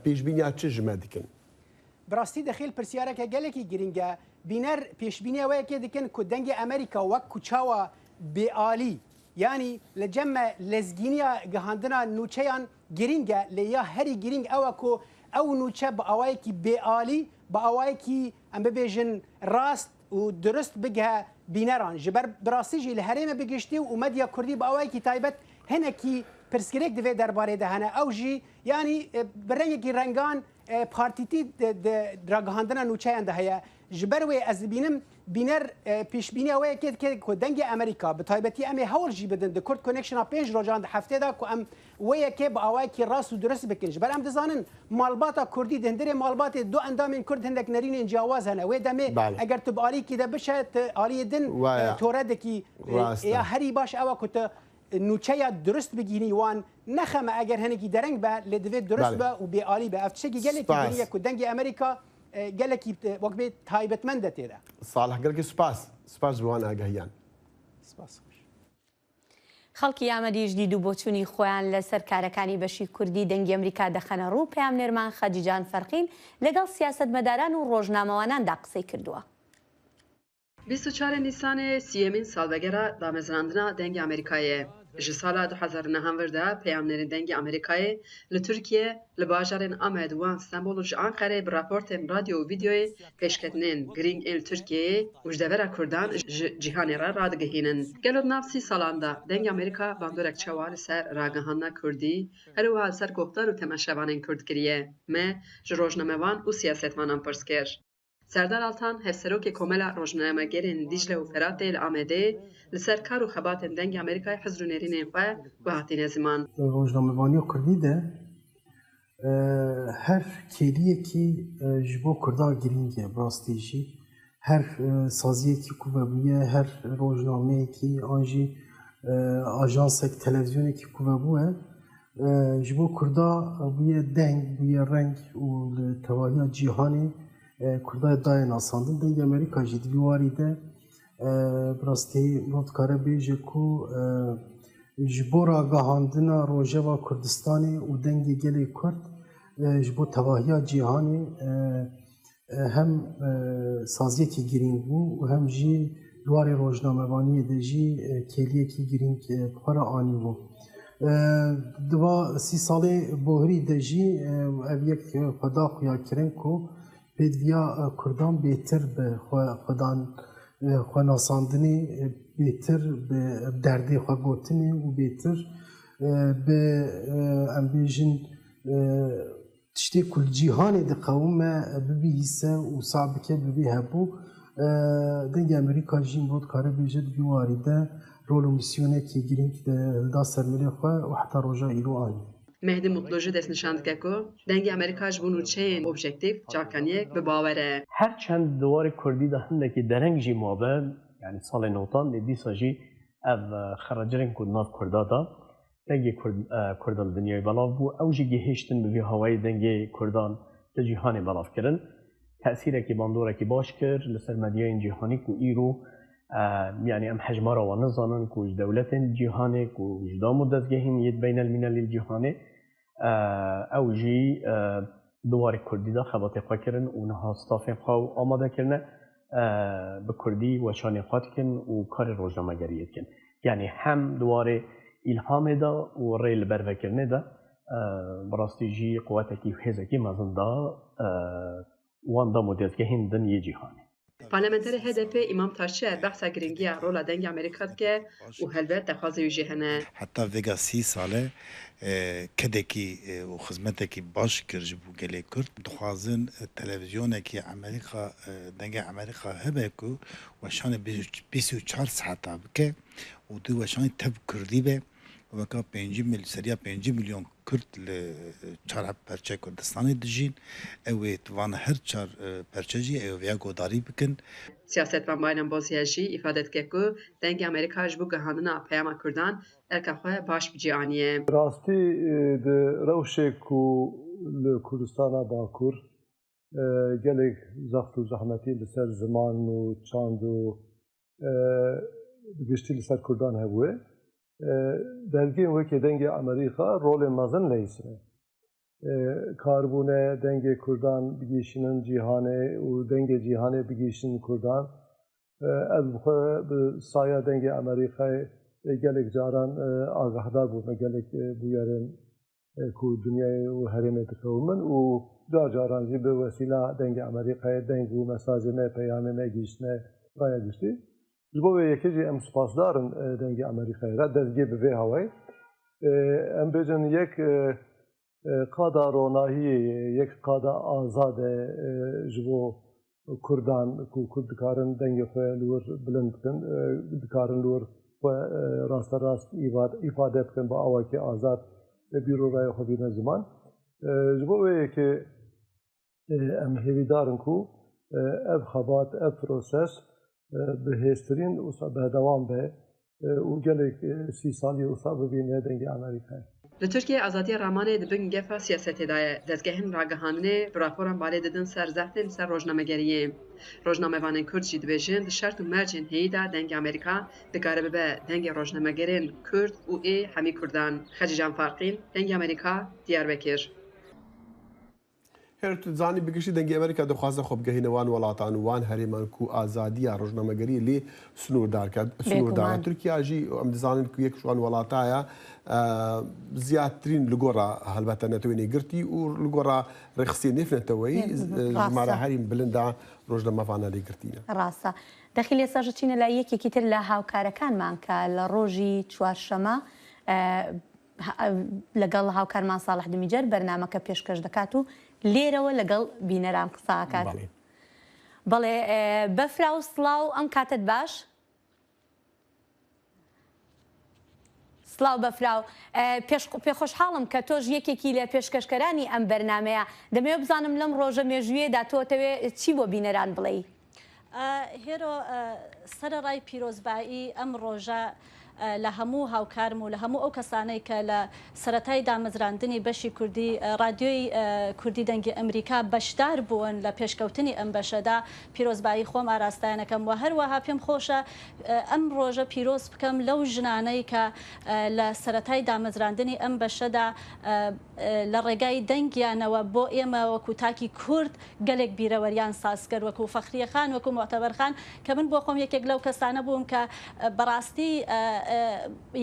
پێشبینیا چ ژمە دیکن براستی دەخیل پرسیارەکە گەلێکی گرنگە بینەر پێشبینیەوەیەکێ دکن کو دەنگی ئەمریکا وەک کوچاوە بێعالی یعنی لە جەمە لەزگینیە گەهاندنا نوچەیان گرنگە لە یا هەری گرنگ ئەوە کۆ ئەو نوچە بە ئەوایەکی بێعالی بە ئەوایەکی ئەم ببێژن ڕاست و درست بگە بینەران ji ber birastî li herême bigiştî û medya Kurdî bi awayekî taybet hinekî pirsgirêk divê derbarê de hene ew jî yanî bi rengekî rengan partîtî ragihandina nûçeyan de heye ji ber wê ez dibînim bîner pêşbîniya wê kê ku dengê Amerîka bi taybetî em ê hewl jî bidin di Kurd Connectiona 5 rojan di heftê da ku em wêyekê bi awayekî rast û durist bikin ji ber em dizanin malbata Kurdî di hindirê malbatê du endamên Kurd hindek nerînên ciyawaz hene wê demê eger tu bi alîkî de bişe aliyê din toredekî ya herî baş ewa ku tu nûçeya durist bigînî wan nexeme eger hinekî dereng be lê divê durist be û bêalî be ev tişekî gelekî biriye ku dengê Amerîka gelekî wek bê taybetmend de tê de ساڵح گەلکی سوپاس بوان ئاگەهیان خەڵکی ئامەریش دید و بۆچوونی خۆیان لەسەر کارەکانی بەشی کوردی دەنگی ئەمریکا دەخەنە ڕوو پەیامنێرمان خەدیجان فەرقین لەگەڵ سیاسەتمەداران و ڕۆژنامەواناندا قسەی کردووە. 24 نیسان سیەمین ساڵبەگەرە دامەزراندنا دەنگی ئەمریکایە ji sala 2009 de peyamnerên dengê Amerîkayê li Tirkiye li bajarên Amed wan Stenbolû ji Anqereyê bi raportên radyo û videoyê pêşketinên girîng ên Tirkiyeyê û ji devera Kurdan ji cîhanê re radigihînin. Gelo nav sî salan de dengê Amerîka bandorek çawa li ser ragihandina Kurdî herîwa li ser guhdar û temeşevanên Kurd kiriye me ji rojnamevan û siyasetvanan pirs kir. Serdar Altan hevserokê komela rojnamegerên Dicle û Feratê li Amedê li ser kar û xebatên dengê Amerîkayê hizr û nêrînên xwe guhatîne ziman. Rojnamevaniya Kurdî de her kêliyekî ji bo Kurda girîng e rastî jî her saziyekî ku vebûye her rojnameyekî an jî ajansek televizyonekî ku vebûye ji bo Kurda bûye deng bûye reng û li tevahiya cîhanê Kurdaya dayê nasandin dengê Amerîka jî di vî warî de rastî not dikare bêje ku ji bo ragihandina rojeva Kurdistanê û dengê gelê Kurd ji bo tevahiya cîhanê hem saziyekî girîng bû û hem jî li warê rojnamevaniyê de jî kêliyekî girîng xwe anî bû. Diva sî salê bohrî de jî ev yek xweda xuya kirin ku pêdiviya Kurdan bêtir bi xwenasandinê bêtir bi derdê xwe gotinê û bêtir bi em bêjin tiştê ku li cîhanê diqewime bibîhîse û sabike bibî hebû dengê Amerîka jî bo dikare bêje di vî warî de rol û misyonekî girîng hilda sermilê xwe û heta roja îro anî. Mehdi Mutlu ji dest nişan dike ku dengê Amerîka ji bo nûçeyên objektif çakaniyek bi bawer e. Her çend di warê Kurdî de hindekî dereng jî mabe yani salê notan lê dîsa jî ev xeracirên ku nav Kurda da dengê Kurda li dinyayê belav bû ew jî gihêştin bi vî hewayê dengê Kurdan li cîhanê belav kirin. Tesîrekî bandorekî baş kir li ser medyayên cîhanî ku îro yani em hejmara wan nizanin ku ji dewletên cîhanê ku ji dam û dezgehên yê beynelmînelî cîhanê ew jî di warê Kurdî de xebatê xwe kirin û niha stafên xwe amade kirine bi Kurdî weşanê xwe dikin û karê rojnamegeriyê dikin. Yani hem di warê îlhamê de û rê li ber vekirinê de bi rastî jî quwetekî hêzekî mezin da wan dam û dezgehên din yê cîhanê. Parlamenterê HDP İmam Taşçıer behsa girîngiya rola dengê Amerîka dike û helbet dexwazê wî jî hene. Heta vêga sî salê kedekî û xizmetekî baş kir ji bo gelê Kurd dixwazin televizyonekî Amerîka dengê Amerîka hebe ku weşanê 24 saeta bike û du weşanê tev Kurdî be weka 5 seriya 5 milyon Kurd li çar perçe Kurdistanê dijîn ew ê tivana her çar perçe jî ew ya godarî bikin. سیاستوان باینم بازیاجی ifade که کو دنگ امریکا جبو گهاندنا پیام کردان الکخواه باش بجیانیه. راستی روشک و لکردستان باکور gelek zaxt û zehmetî li ser ziman û çand û giştî li ser Kurdan hebûye. Dergehên wekî dengê Amerîka rolê mezin leyîsine. Karbûne dengê Kurdan bigîşinin cîhanê û dengê cîhanê bigîşin Kurdan. Ez bixwe bi saya dengê Amerîkayê gelek caran agahdar bûme gelek bûyerên ku dünyayê û herêmê dikewmin û caran jî bi wesîla dengê Amerîkayê deng û mesajê me peyamê me gîştine raya giştî. Ji bo vê yekê jî em spasdarin dengê Amerîkayê re dezgê bi vê hewayê. Em bêjin yek qada ronahiyê yek qada azade ji bo Kurdan ku Kurd dikarin dengê xwe li wir bilind bikin dikarin li wir xwe rasterast îfade bikin bi awakê azad bîroraya xwe bîne ziman. Ji bo wê yekê em hêvîdarin ku ev xebat ev proses bi hêztirîn wisa berdewam be û gelek sî salî wisa bibîne dengê Amerîkayê. Li Tirkiye azadiya ramanê dibin gefa siyasetê daye dezgehên ragihandinê bi raporan balê didin ser zeftên ser rojnamegeriyê. Rojnamevanên Kurd jî dibêjin di şert û mercên heyî de dengê Amerîka dikare bibe dengê rojnamegerên Kurd û ê hemî Kurdan. Xecî Can Farqîn, dengê Amerîka, Diyarbekir. هر تو زانی بگشی دنگی امریکا دخواسته خوب گهینوان ولاتان وان هریمان کو آزادی روزنامه‌گری لی سنوردار کرد سنوردار ترکیه جی ام زانین کو یک شوان ولاتایا زیاترین لگورا هلبته نتوینی گرتی و لگورا رخصی نفنتوی جمعه هریم بلندا روزنامه فانا لی گرتینا راستا داخلی ساجتین لا یکی کتر لا هاوکارکان مانکا لروجی چوارشەمە لەگەڵ هاوکارمان ساڵح دمیجەر بەرنامەکە پێشکەش دەکات و لێرەوە لەگەڵ بینەرام قساکات. بەڵێ بەفرا و سڵاو ئەم کاتت باش؟ سڵاو بەفراو پێخۆشحاڵم کە تۆش یەکێکی لە پێشکەشکەرانی ئەم بەرنامەیە دەمەوێت بزانم لەم ڕۆژە مێژوێدا تۆتەوێ چی بۆ بینەران بڵێ؟ هێرۆ سەرەڕای پیرۆزبایی ئەم ڕۆژە لە هەموو هاوکارم و لە هەموو ئەو کەسانەی کە لە سەرەتای دامەزراندنی بەشی کوردی ڕادیۆی کوردی دەنگی ئەمریکا بەشدار بوون لە پێشکەوتنی ئەم بەشەدا پیرۆزبایی خۆم ئاراستایانەکەم و هەروەها پێم خۆشە ئەم ڕۆژە پیرۆز بکەم لەو ژنانەی کە لە سەرەتای دامەزراندنی ئەم بەشەدا لە ڕێگای دەنگیانەوە بۆ ئێمە وەکو تاکی کورد گەلێک بیرەوەریان سازکرد وەکو فەخریەخان وەکو مۆتەبەرخان کە من بۆ خۆم یەکێک لەو کەسانە بووم کە بەڕاستی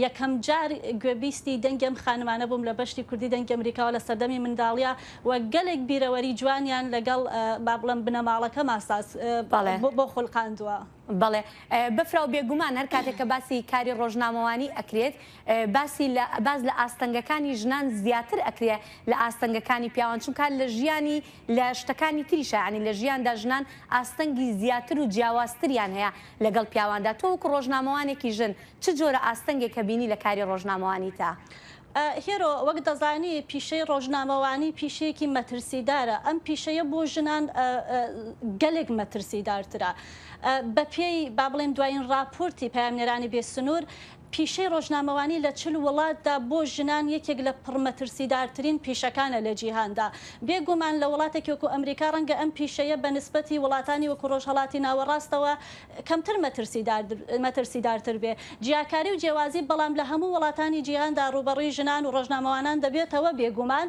یەکەم جار گوێبیستی دەنگم خانمانە بووم لە بەشتی کوردی دەنگی ئەمریکاوە لە سەردەمی منداڵیە و گەلێک بیرەوەری جوانیان لەگەڵ با بڵێم بنەماڵەکە ماساس بۆ خولقاندووە. بەڵێ بەفرا و بێگومان هەر کاتێک کە باسی کاری ڕۆژنامەوانی ئەکرێت باز لە ئاستەنگەکانی ژنان زیاتر ئەکرێت لە ئاستەنگەکانی پیاوان چونکە لە ژیانی لە شتەکانی تریشە ینی لە ژیاندا ژنان ئاستەنگی زیاتر و جیاوازتریان هەیە لەگەڵ پیاواندا تۆ وەکو ڕۆژنامەوانێکی ژن چ جۆرە ئاستەنگێک کە بینی لە کاری ڕۆژنامەوانی تا؟ هێرۆ وەک دەزانی پیشەی ڕۆژنامەوانی پیشەیەکی مەترسیدارە ئەم پیشەیە بۆ ژنان گەلێک مەترسیدارترە بە پێی با بڵێم دوایین راپۆرتی پامنێرانی بێسنوور پیشەی ڕۆژنامەوانی لە چل وڵاتدا بۆ ژنان یەکێک لە پڕمەترسیدارترین پیشەکانە لە جیهاندا بێگومان لە وڵاتێکی وەکو ئەمریکا ڕەنگە ئەم پیشەیە بە نسبەتی وڵاتانی وەکو ڕۆژهەڵاتی ناوەڕاستەوە کەمتر مەترسیدارتر بێ جیاکاری و جیاوازی بەڵام لە هەموو وڵاتانی جیهاندا ڕوبەڕووی ژنان و ڕۆژنامەوانان دەبێتەوە بێگومان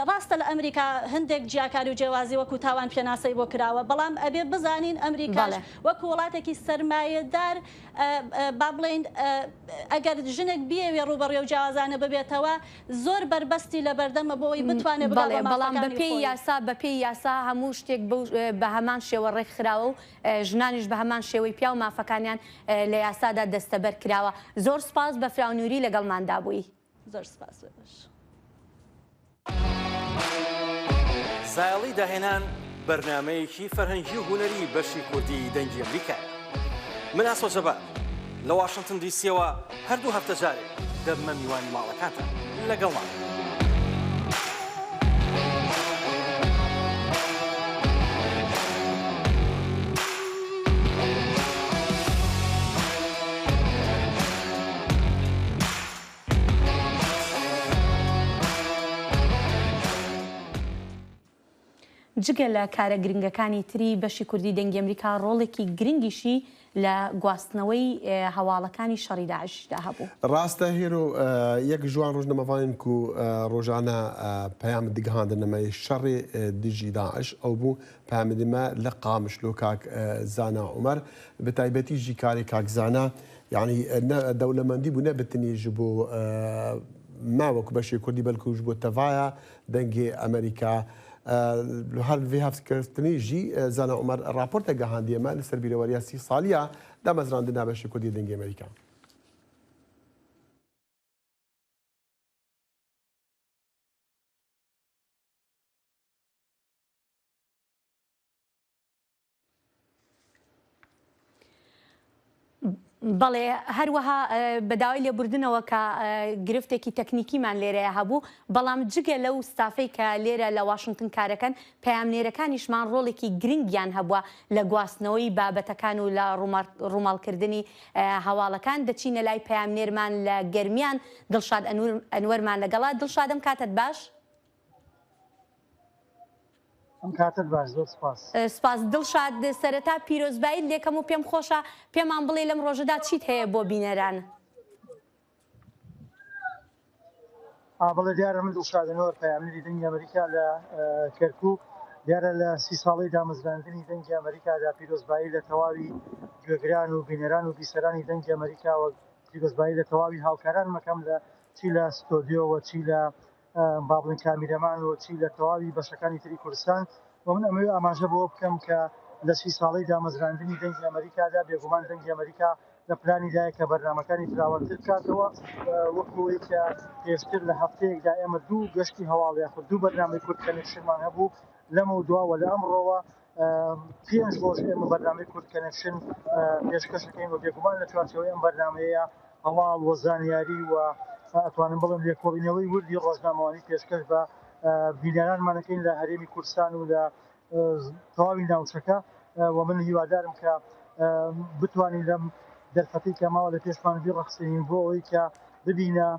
ڕاستە لە ئەمریکا هەندێک جیاکاری و جیاوازی وەکو تاوان پێناسەی بۆ کراوە بەڵام ئەبێ بزانین ئەمریکاش وەکو وڵاتێکی سەرمایەدار با بڵێن ئەگەر ژنێک بیەوێ ڕوبەڕێ و جیاوازانە ببێتەوە زۆر بربەستی لە بەردەمە بۆەوەی بتوانێت بەڵام بەپێی یاسا هەموو شتێک بە هەمان شێوە ڕێکخراوە و ژنانیش بە هەمان شێوەی پیا و مافەکانیان لە یاسادا دەستەبەر کراوە زۆر سپاس بە فراونووری لەگەڵماندا بووی زۆر سپاس زایڵی داهێنان بەرنامەیەکی فەرهەنگی و هونەری بەشی کوردی دەنگی ئەمریکا من ئاسۆجەبە لە واشنگتن دیسیەوە هەردوو هەفتە جارێک دەبمە میوانی ماڵەکانتان لەگەڵمان. جگە لە کارە گرنگەکانی تری بەشی کوردی دەنگی ئەمریکا ڕۆڵێکی گرنگیشی لە گواستنەوەی هەواڵەکانی شەڕی داعشدا هەبوو. ڕاستە هێرۆ یەک جوان ڕۆژنەمەڤین و ڕۆژانە پەیام دیگەهاندنەمای شەڕێ دژی داعش ئەو بوو پامدمە لە قامشلۆ کاک زانا عومەر بە تایبەتیژی کاری کاک زانا یعنی دەوڵەمەندی بوو نەبتنیژ بۆ ماوەکو بەشی کوردی بەلکوش بۆ تەڤایە دەنگی ئەمریکا هەر vê hevkirtinî jî Zana Umer raporta gihandiye me li ser bîreweriya 30 saliya damezrandina beşê Kurdî dengê Amerîka. بەڵێ هەروەها بەداوای لێبوردنەوە کە گرفتێکی تەکنیکیمان لێرەیە هەبوو بەڵام جگە لەو ستافەی کە لێرە لە واشنگتن کارەکەن پەیامنێرەکانیشمان ڕۆڵێکی گرنگیان هەبووە لە گواستنەوەی بابەتەکان و لە ڕووماڵکردنی هەواڵەکان دەچینە لای پەیامنێرمان لە گەرمیان دڵشاد ئەنوەرمان لەگەڵا دڵشادم کاتت باش؟ ئەم کاتت باش زۆر سپاس. سپاس دڵشاد سەرەتا پیرۆزبایی لێکەم و پێم خۆشە پێمان بڵێ لەم ڕۆژەدا چیت هەیە بۆ بینەران؟ بەڵێ دیارە من دڵشادنەوە پەیامنێری دەنگی ئەمریکا لە کەرکووک دیارە لە 30 ساڵەی دامەزراندنی دەنگی ئەمریکادا پیرۆزبایی لە تەواوی گوێگران و بینەران و بیسەرانی دەنگی ئەمریکاوە پیرۆزبایی لە تەواوی هاوکاران مەکەم لە چی لە ستۆدیۆوە چی لە با بڵێن کامیرەمان و چی لە تەواوی بەشەکانی تری کوردستان و من ئەمەوێ ئاماژە بۆ بکەم کە لە 30 ساڵەی دامەزراندنی دەنگی ئەمریکادا بێگومان دەنگی ئەمریکا لە پلانیدایە کە بەرنامەکانی فراوانتر بکاتەوە وەکوەوەی کە پێشتر لە هەفتەیەکدا ئێمە دوو گەشتی هەواڵ یاخود دوو بەرنامەی کورد کەنێکشنمان هەبوو لەمە دواوە لە ئەمڕۆوە 5 ڕۆژ ئێمە بەرنامەی کورد کەنێکشن پێشکەشەکەین و بێگومان لە چوارچەوەی ئەم بەرنامەیە هەواڵ و زانیاری و ئەتوانم بڵم لێکۆڵینەوەی وردی ڕۆژنامەوانی پێشکەش بە بینەرانمانەکەین لە هەرێمی کوردستان و لە تەواوی ناوچەکە و من هیوادارم کە بتوانین لەم دەرفەتەی کە ماوە لە پێشمان بیڕەخسێنین بۆ ئەوەی کە ببینە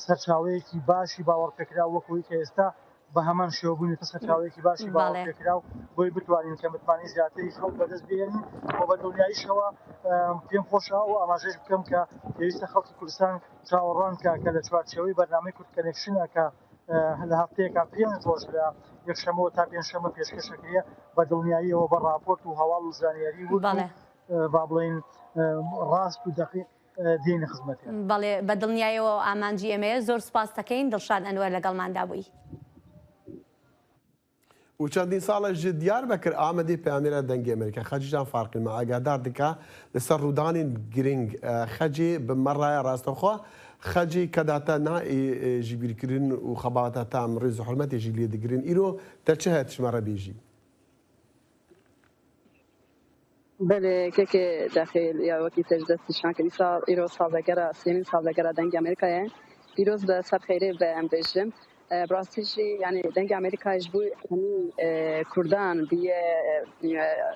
سەرچاوەیەکی باشی باوەڕپێکرا وەکوی کە ئێستا بە هەمان شێوەبوونی سەرچاوەیەکی باشی باوەڕپێکرا و بۆی بتوانین کە متمانی زیاتری خەڵک بەدەست بێنین و بە دڵنیاییشەوە پێم خۆشە و ئاماژەش بکەم کە پێویستە خەڵکی کوردستان چاوەڕوان کە لە چوارچەوەی بەرنامەی کورد کەنێکشنە کە لە هەفتەیەکە 5 ڕۆژ لە یەکشەمەوە تا پێنجشەمە پێشکەشەکرێ بە دڵنیاییەوە بە راپۆرت و هەواڵ و زانیاری با بڵێن ڕاست و دەقیق دێنە خزمەتێ. بەڵێ بە دڵنیاییەوە ئامانجی ئێمەیە زۆر سپاس دەکەین دڵشاد ئەنوەر لەگەڵماندا بووی. و چەندین ساڵە دیار بەکرد ئامادەی پەیامێرە دەنگی ئەمریکا خەجیان فارقیمە ئاگادار دکا لەسەر ڕوودانین گرنگ خەجێ بمەڕایە ڕاستەخوا خەجی کەداتە نائێ ژیبیرکردن و خەباتە تام ڕێز و حرمەتێژی لێ دەگرن ئیرۆ دەرچە هەیە تشمەڕە بێژی. بله که داخل یا وقتی تجدید شان که سال ایرو سالگرا سیمین سالگرا دنگ آمریکایه پیروز به سب خیره به ام بجم براستیجی یعنی دنگ آمریکایش بود همین کردان بیه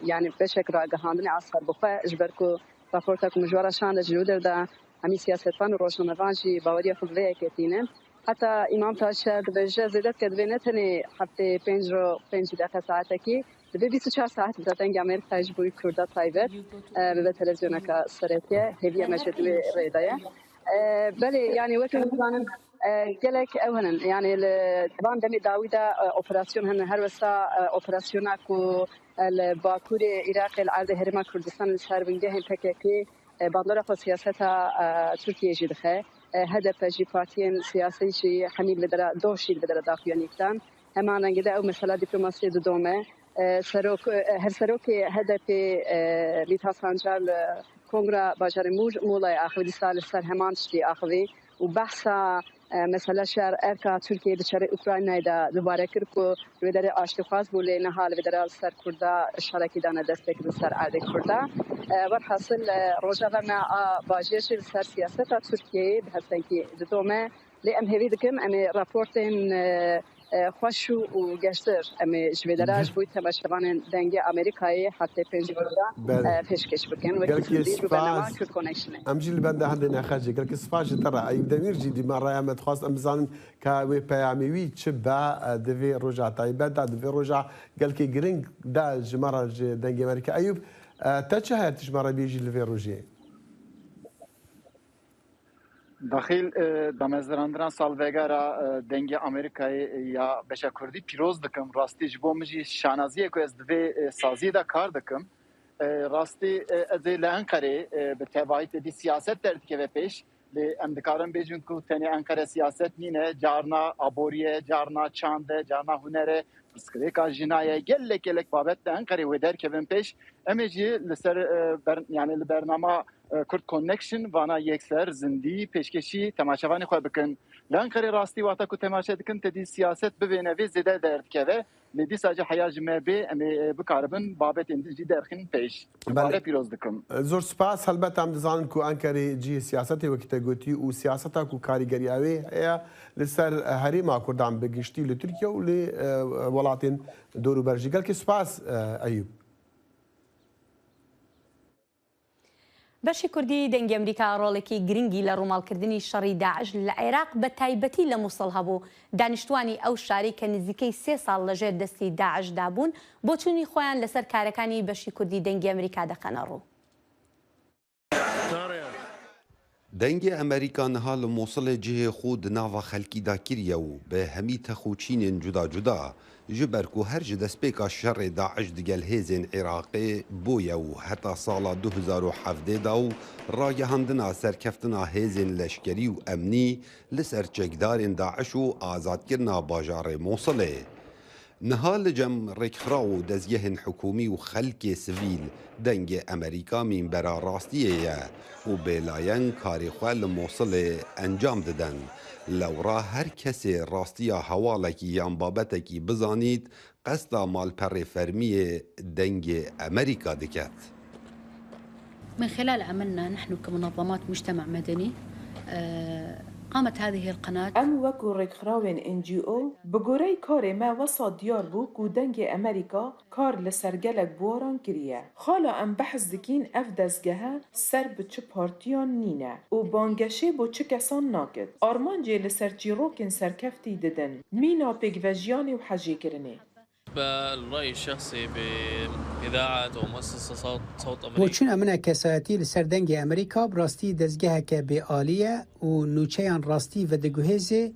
یعنی به شکل آگاهاندنی عصر بخواه اجبرکو راپورت که مجوار شان جلو درده همین سیاستفان و روشنموانجی باوری خود وی کتینه حتی امام تاشد به جزیدت که دوی نتنی هفته 5 دقیقه ساعته کی به 24 ساعت بوده دنگ آمریکایش بوی کرده تایبت به تلویزیون که سرتیه هیوی مجد و ریدایه بله یعنی وقتی مثلا گلک اوهنن یعنی طبعا دمی داویدا اپراسیون هن هر وسا اپراسیونا کو الباکور عراق العرض هرما کردستان سر بنده هم پککی باندار خو سیاست ترکیه جدخه هدف جی پارتیین سیاسی جی حمیل بدر دوشی بدر داخلیانیکتان همان انگده او مسئله دیپلماسی دومه هر سروک هدف لیتا سانجار کنگره باجر مولای آخوی سال سر همان چی آخوی و بحثا مثلا شهر ارکا ترکیه دچار اوکراینای دا دوباره کرد که وداره آشتخواز بوله نه حال وداره سر کرده شرکی دانه دسته که سر عرض کرده و حاصل روزا و ما باجرش سر سیاست ترکیه به هستن که دومه لام هیوی دکم ام راپورتن خوش و گشتر ام جویدراج بوی تماشاوان دنگ آمریکایی حتی پنجره پیشکش بکن و کردی رو برنامه کرد کانکشن امجيل بنده عندنا خرجي قال لك صفاج ترى اي دمير جدي مره ما تخاص امزان كاوي بيامي تشبا دفي رجع طيبه دفي رجع قال لك جرينج دا جمره دنج امريكا ايوب تشهر تجمره بيجي لفي روجي داخل دامزراندران سالوگرا دنگ امریکای یا بشه کردی پیروز دکم راستی جبو مجی شانازیه که از دوی سازی دا کار دکم راستی از لانکره به تبعیت دی سیاست درد که پیش به امدکارم بیجون که تنی انکره سیاست نینه جارنا ابوریه جارنا چانده جارنا هنره بسکری که جنایه گلک بابت انکره و در که پیش امیجی لسر یعنی برنامه کرد کانکشن وانا یکسر زندی پیشکشی تماشاوانی خود بکن لانکره راستی واتا کو تماشا دکن تدی سیاست ببینه وی زده درد که ندی ساجه حیاج مبی امی بکاربن بابت اندیجی درخین پیش بله پیروز دکم زور سپاس البته هم دزانم کو انکره جی سیاستی وقت گوتی و سیاستا کو کاریگری اوی هيا لسر هریما کردان بگشتی لترکیه و ل ولاتین دورو برجی قال کی سپاس ایوب بەشی کوردی دەنگی ئەمریکا ڕۆڵێکی گرنگی لە ڕووماڵکردنی شەڕی داعش لە عێراق بە تایبەتی لە مووسڵ هەبوو دانیشتوانی ئەو شاری کە نزیکەی 3 ساڵ لەژێر دەستی داعشدا بوون بۆ چوونی خۆیان لەسەر کارەکانی بەشی کوردی دەنگی ئەمریکا دەخەنە ڕوو دەنگی ئەمریکا نەها لە مۆسڵێ جهێ خۆ دناوە خەلکیدا کردیە و بە هەمی تەخوچینên جودا جودا ji ber ku her ji destpêka şerê Daeş digel hêzên Iraqê bûye û heta sala 2017 da û ragihandina serkeftina hêzên leşkerî û emnî li ser çekdarên Daeş û azadkirina bajarê Mosilê. Niha li cem rêkxira û dezgehên hikûmî û xelkê sivîl dengê Amerîka mînbera rastiyê ye û bêlayen karê xwe li Mosilê encam didin. لورا هر کسی راستیا حوالکی یان بابتکی بزانید قصد مالپر فرمی دنگ امریکا دکت. من خلال عملنا نحن كمنظمات مجتمع مدني قامت هذه القناة ام وكو ريكخراوين NGO بگوری کار ما وسا دیار بو کو دنگ امریکا کار لسرگلک بواران کریه خالا ام بحث دکین اف دزگه سر به چه پارتیان نینه و بانگشه بو چه کسان ناکد آرمان جه لسر چیروکن سرکفتی ددن مینا پیگوژیانی و حجی کرنه بالرأي الشخصي بإذاعة ومؤسسة صوت أمريكا بوچون امنا کساتی لسر دنگ امریکا براستی دزگه که به آلیه و نوچهان راستی و دگوهزه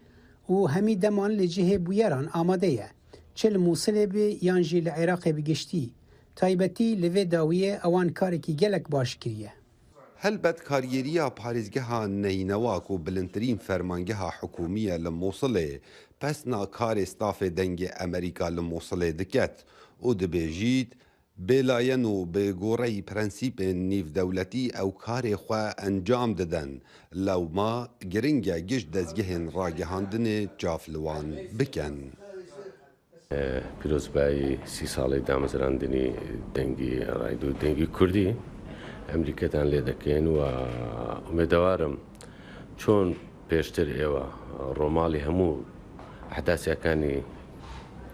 و همی دمان لجهه بویران آماده یه چل موصله به یانجی لعراق بگشتی تایبتی لوی داویه اوان کاری که گلک باش کریه هلبت کاریریا پارێزgeha neyînewak û bilindtirîn fermangeha hikûmî ye li Mosilê pesna karê stafê dengê Amerîka li Mosilê diket û dibêjît bêlayen û bêgoreyî prensîpên nîvdewletî ew karê xwe encam didin lewma giring e giş dezgehên ragihandinê çavliwan bikin. پیرۆزبایی 30 ساڵی دامەزراندنی دەنگی ڕاید و دەنگی کوردی ئەمریکەتان لێ دەکەین و ئومێدەوارم چۆن پێشتر ئێوە ڕۆماڵی هەموو ئەحداسیەکانی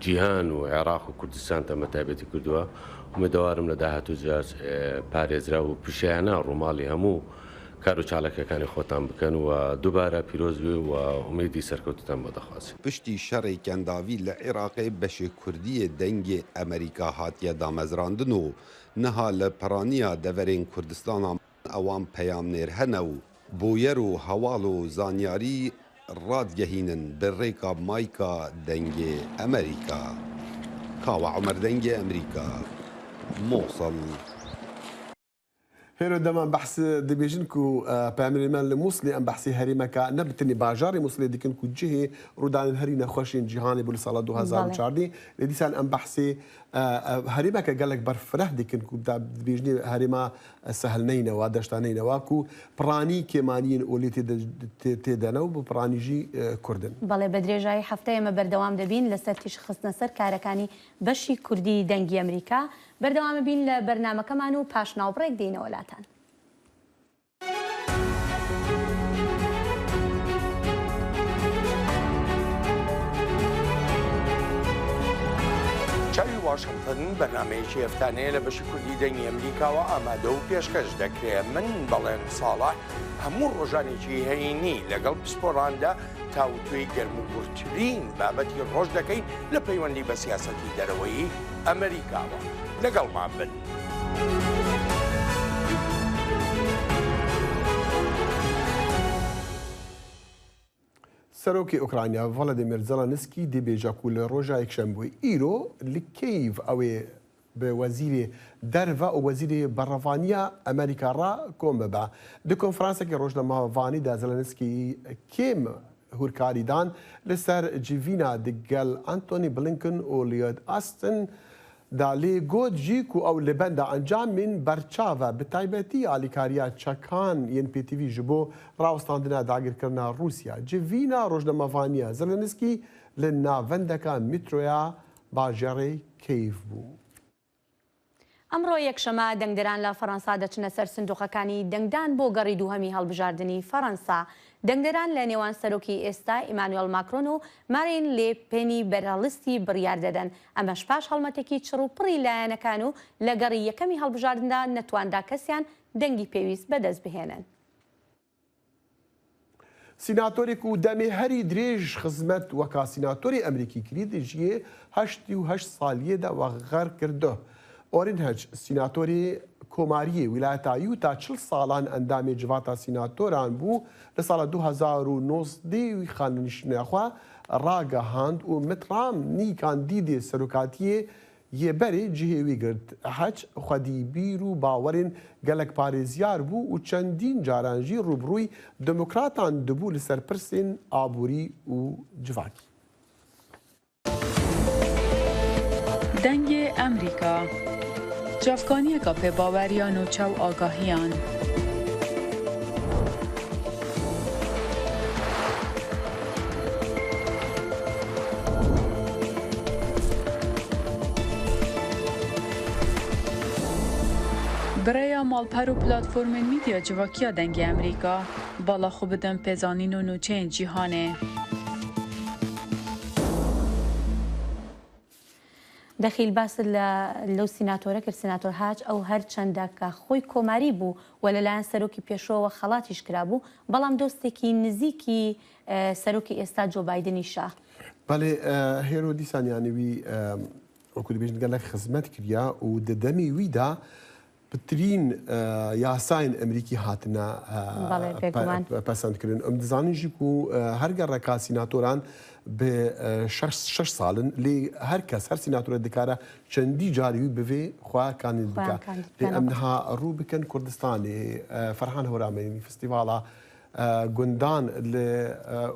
جیهان و عێراق و کوردستان تەمە تایبەتی کردووە ئومێدەوارم لە داهاتوو جار پارێزرا و پیشیانە ڕۆماڵی هەموو کار و چالاکەکانی خۆتان بکەن و دووبارە پیرۆز بێ و ئومێدی سەرکەوتتان بۆ دەخوازی پشتی شەڕی کەنداوی لە عێراقی بەشی کوردیە دەنگی ئەمریکا هاتیە دامەزراندن و نەها لە پەرانیە دەڤەرێن کوردستانە ئەوان پەیامنێر هەنە و بۆیەر و هەواڵ و زانیاری ڕادگەهینن بڕێکا مایکا دەنگی ئەمریکا کاوە عومەر دەنگی ئەمریکا مووسڵ هێرۆ دەمان بەحس دەبێژن و پامێمان لە مووسڵی ئەم بەحسی هەریمەکە نەبتنی باژاری مووسڵێ دکن و جهێ ڕوودانن هەری نەخۆشین جیهانی بوو لە ساڵە 2014 لە دیسان ئەم بەحسی هەریمەکە گەلێک بەرفرەح دکن و دەبێژنی هەریما سەهلنەینەوە دەشتانەینەوە و پڕانی کێمانین ئۆلی تێدەنە و بۆ پڕانیژی کوردن بەڵێ بە درێژایی هەفتەیە ئێمە بەردەوام دەبین لەسەر تیش خستنە سەر کارەکانی بەشی کوردی دەنگی ئەمریکا بەردەوامە بین لە بەرنامەکەمان و پاش ناوبڕێک دێنەوە لاتان. چاوی واشنگتن بەرنمەیەکی هەفتانەیە لە بەشی کوردی دەنگی ئەمریکاوە ئامادە و پێشکەش دەکرێت. من بەڵێن ساڵح هەموو ڕۆژانێکی هەینی لەگەڵ پسپۆڕاندا تاوتوێی گەرموگورترین بابەتی ڕۆژ دەکەین لە پەیوەندی بە سیاسەتی دەرەوەی ئەمریکاوە. لەگەڵمان بن. سەرۆکی ئوکرانیا ڤڵەدیمیر زەلەنسکی دەبێژە و لە ڕۆژە یەکشەمبووی ئیرۆ لە کیڤ ئەوێ بە وەزیرێ دەرڤە و وەزیرێ بەڕەڤانیە ئەمریکا ڕا کۆم ببە. دی کۆنفرانسێکی ڕۆژنامەوانیدا زەلەنسکی کێم هورکاریدان لەسەر جیڤینا دگەل ئەنتۆنی بلینکن و لیۆد ئاستن دا لێ گۆت ژیک و ئەو لە بەندا ئەنجامین بەرچاوە بە تایبەتی ئالیکاریە چەکان یەن پێتیڤی ji بۆ ڕاوستاندنا داگیرکردنا رووسیا. جیڤینا ڕۆژنامەوانیە زەلەنسکی لە ناڤەندەکە میترۆیا باژێڕی کیڤ بوو. ئەمڕۆ یەکشەمە دەنگدەران لە فەڕەنسا دەچنە سەر سندوقەکانی دەنگدان بۆ گەڕی دووهەمی هەڵبژاردننی فەڕەنسا. دەنگدەران لە نێوان سەرۆکی ئێستا ئیمانوێل ماکرۆن و مارین لێ پێنی بەرەڵستی بڕیار دەدەن. ئەمەش پاش هەڵمەتێکی چڕوپڕی لایەنەکان و لە گەڕی یەکەمی هەڵبژاردندا نەتواندا کەسیان دەنگی پێویست بەدەست بهێنن. سیناتۆرێک و دەمێ هەری درێژ خزمەت وەکا سیناتۆری ئەمریکی کری دژیە 88 سالیەدا وەغەر کردە. ئۆرین هەج سیناتۆری کۆماریە ویلایەتە یوتا 40 ساڵان ئەندامی جڤاتە سیناتۆران بوو لە ساڵە 2009 خاننیشتنەخوا ڕاگەهاند و مترامنی کاندیدێ سەرۆکاتیە یێبەرێ جهێوی گرت. هەج خودیبیر و باوەرین گەلک پارێزیار بوو و چەندین جارانژی ڕوبڕووی دموکراتان دەبوو لەسەر پرسین ئابووری و جڤاکی. دەنگێ ئەمریکا جافکانیەکە پێباوەریان و چاو ئاگاهیان. برای مالپەر و پلاتفۆرمên میدیا civakîya dengê Amerîka bala xwe bidin pêzanîn û nûçeyên cîhanê. دەخیل باس لەو سیناتۆرە کرد سیناتۆر هاج ئەو هەر چەندە کە خۆی کۆماری بوو و لەلایەن سەرۆکی پێشەوە خەڵاتیش کرا بوو بەڵام دۆستێکی نزیکی سەرۆکی ئێستا جۆ بایدنیشە. بەڵێ هێرۆ دیسانیانوی وەکو دەبێژن گەلک خزمەت کردیا و دەدەمی ویدا بترین یاساین ئەمریکی هاتنە پەسەندکردن. ئەم دەزانیژی و هەر گەڕێکا سیناتۆران بە 6 ساڵن لێ هەر کەس هەر سیناتۆرە دکارە چەندی جاریوی بوێ خواکانی بکات لێ ئەمها ڕوو بکەن کوردستانی فەرهان هەورامێنی فستیڤاڵە گوندان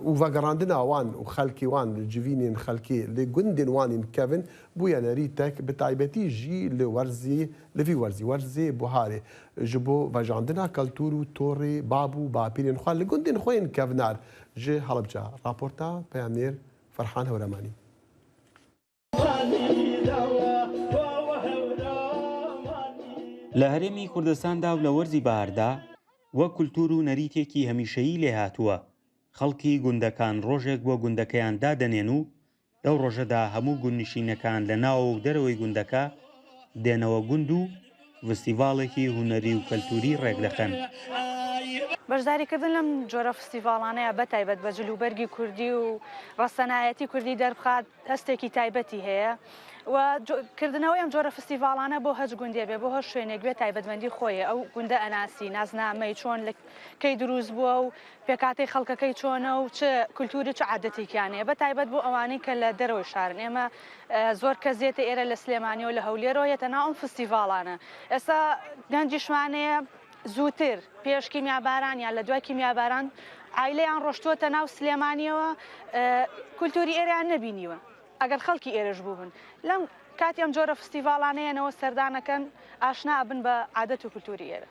و ڤەگەڕاندنا وان و خەڵکی وان جوینین خەڵکی لێ گوندین وانین کەڤن بووە نەریتەک بە تایبەتی ژی لە وەرزی لەوی وەرزێ بوهارێ ji بۆ ڤەژاندنا کەلتور و تۆڕێ باب و باپیرێن خوان لە گوندین خۆیان کەڤنار ji هەڵەبجە راپۆرتا پەیامنێر فەرحان هەورەمانی. لە هەرێمی کوردستاندا و لە وەرزی بەهاردا وە کولتور و نەریتێکی هەمیشەیی لێ هاتووە. خەڵکی گوندەکان ڕۆژێک بۆ گوندەکەیان دادەنێن و لەو ڕۆژەدا هەموو گوندنشینەکان لە ناو و دەرەوەی گوندەکە دێنەوە گوند و فستیڤاڵێکی هونەری و کەلتوری ڕێک دەخەن. بەشداریکردن لەم جۆرە فستیڤاڵانەیە بەتایبەت بە جلوبەرگی کوردی و ڕەسەنایەتی کوردی دەربخات هەستێکی تایبەتی هەیە و کردنەوەی ئەم جۆرە فستیڤاڵانە بۆ هەج گوندێ بێ بۆ هەر شوێنێک بێ تایبەتمەندی خۆیە ئەو گوندە ئەناسی نازنامەی چۆن کەی دروست بووە و پێکاتی خەڵکەکەی چۆنە و چه کولتوری چه عادەتێکیانەیە بەتایبەت بۆ ئەوانەی کە لە دەرەوەی شارن. ئێمە زۆر کەزیێتە ئێرە لە سلێمانی و لە هەولێرەوە تەناو ئەم فستیڤاڵانە ئێستا گەنجیشوانەیە زووتر پێش کیمیاباران یان لە دوای کیمیاباران عایلەیان ڕۆشتووەتە ناو سلێمانیەوە کولتوری ئێرەیان نەبینیوە ئەگەر خەڵکی ئێرەش بووبن لەم کاتی ئەم جۆرە فستیڤاڵانەیەنەوە سەردانەکەن ئاشنا بن بە عادەت و کولتوری ئێرە.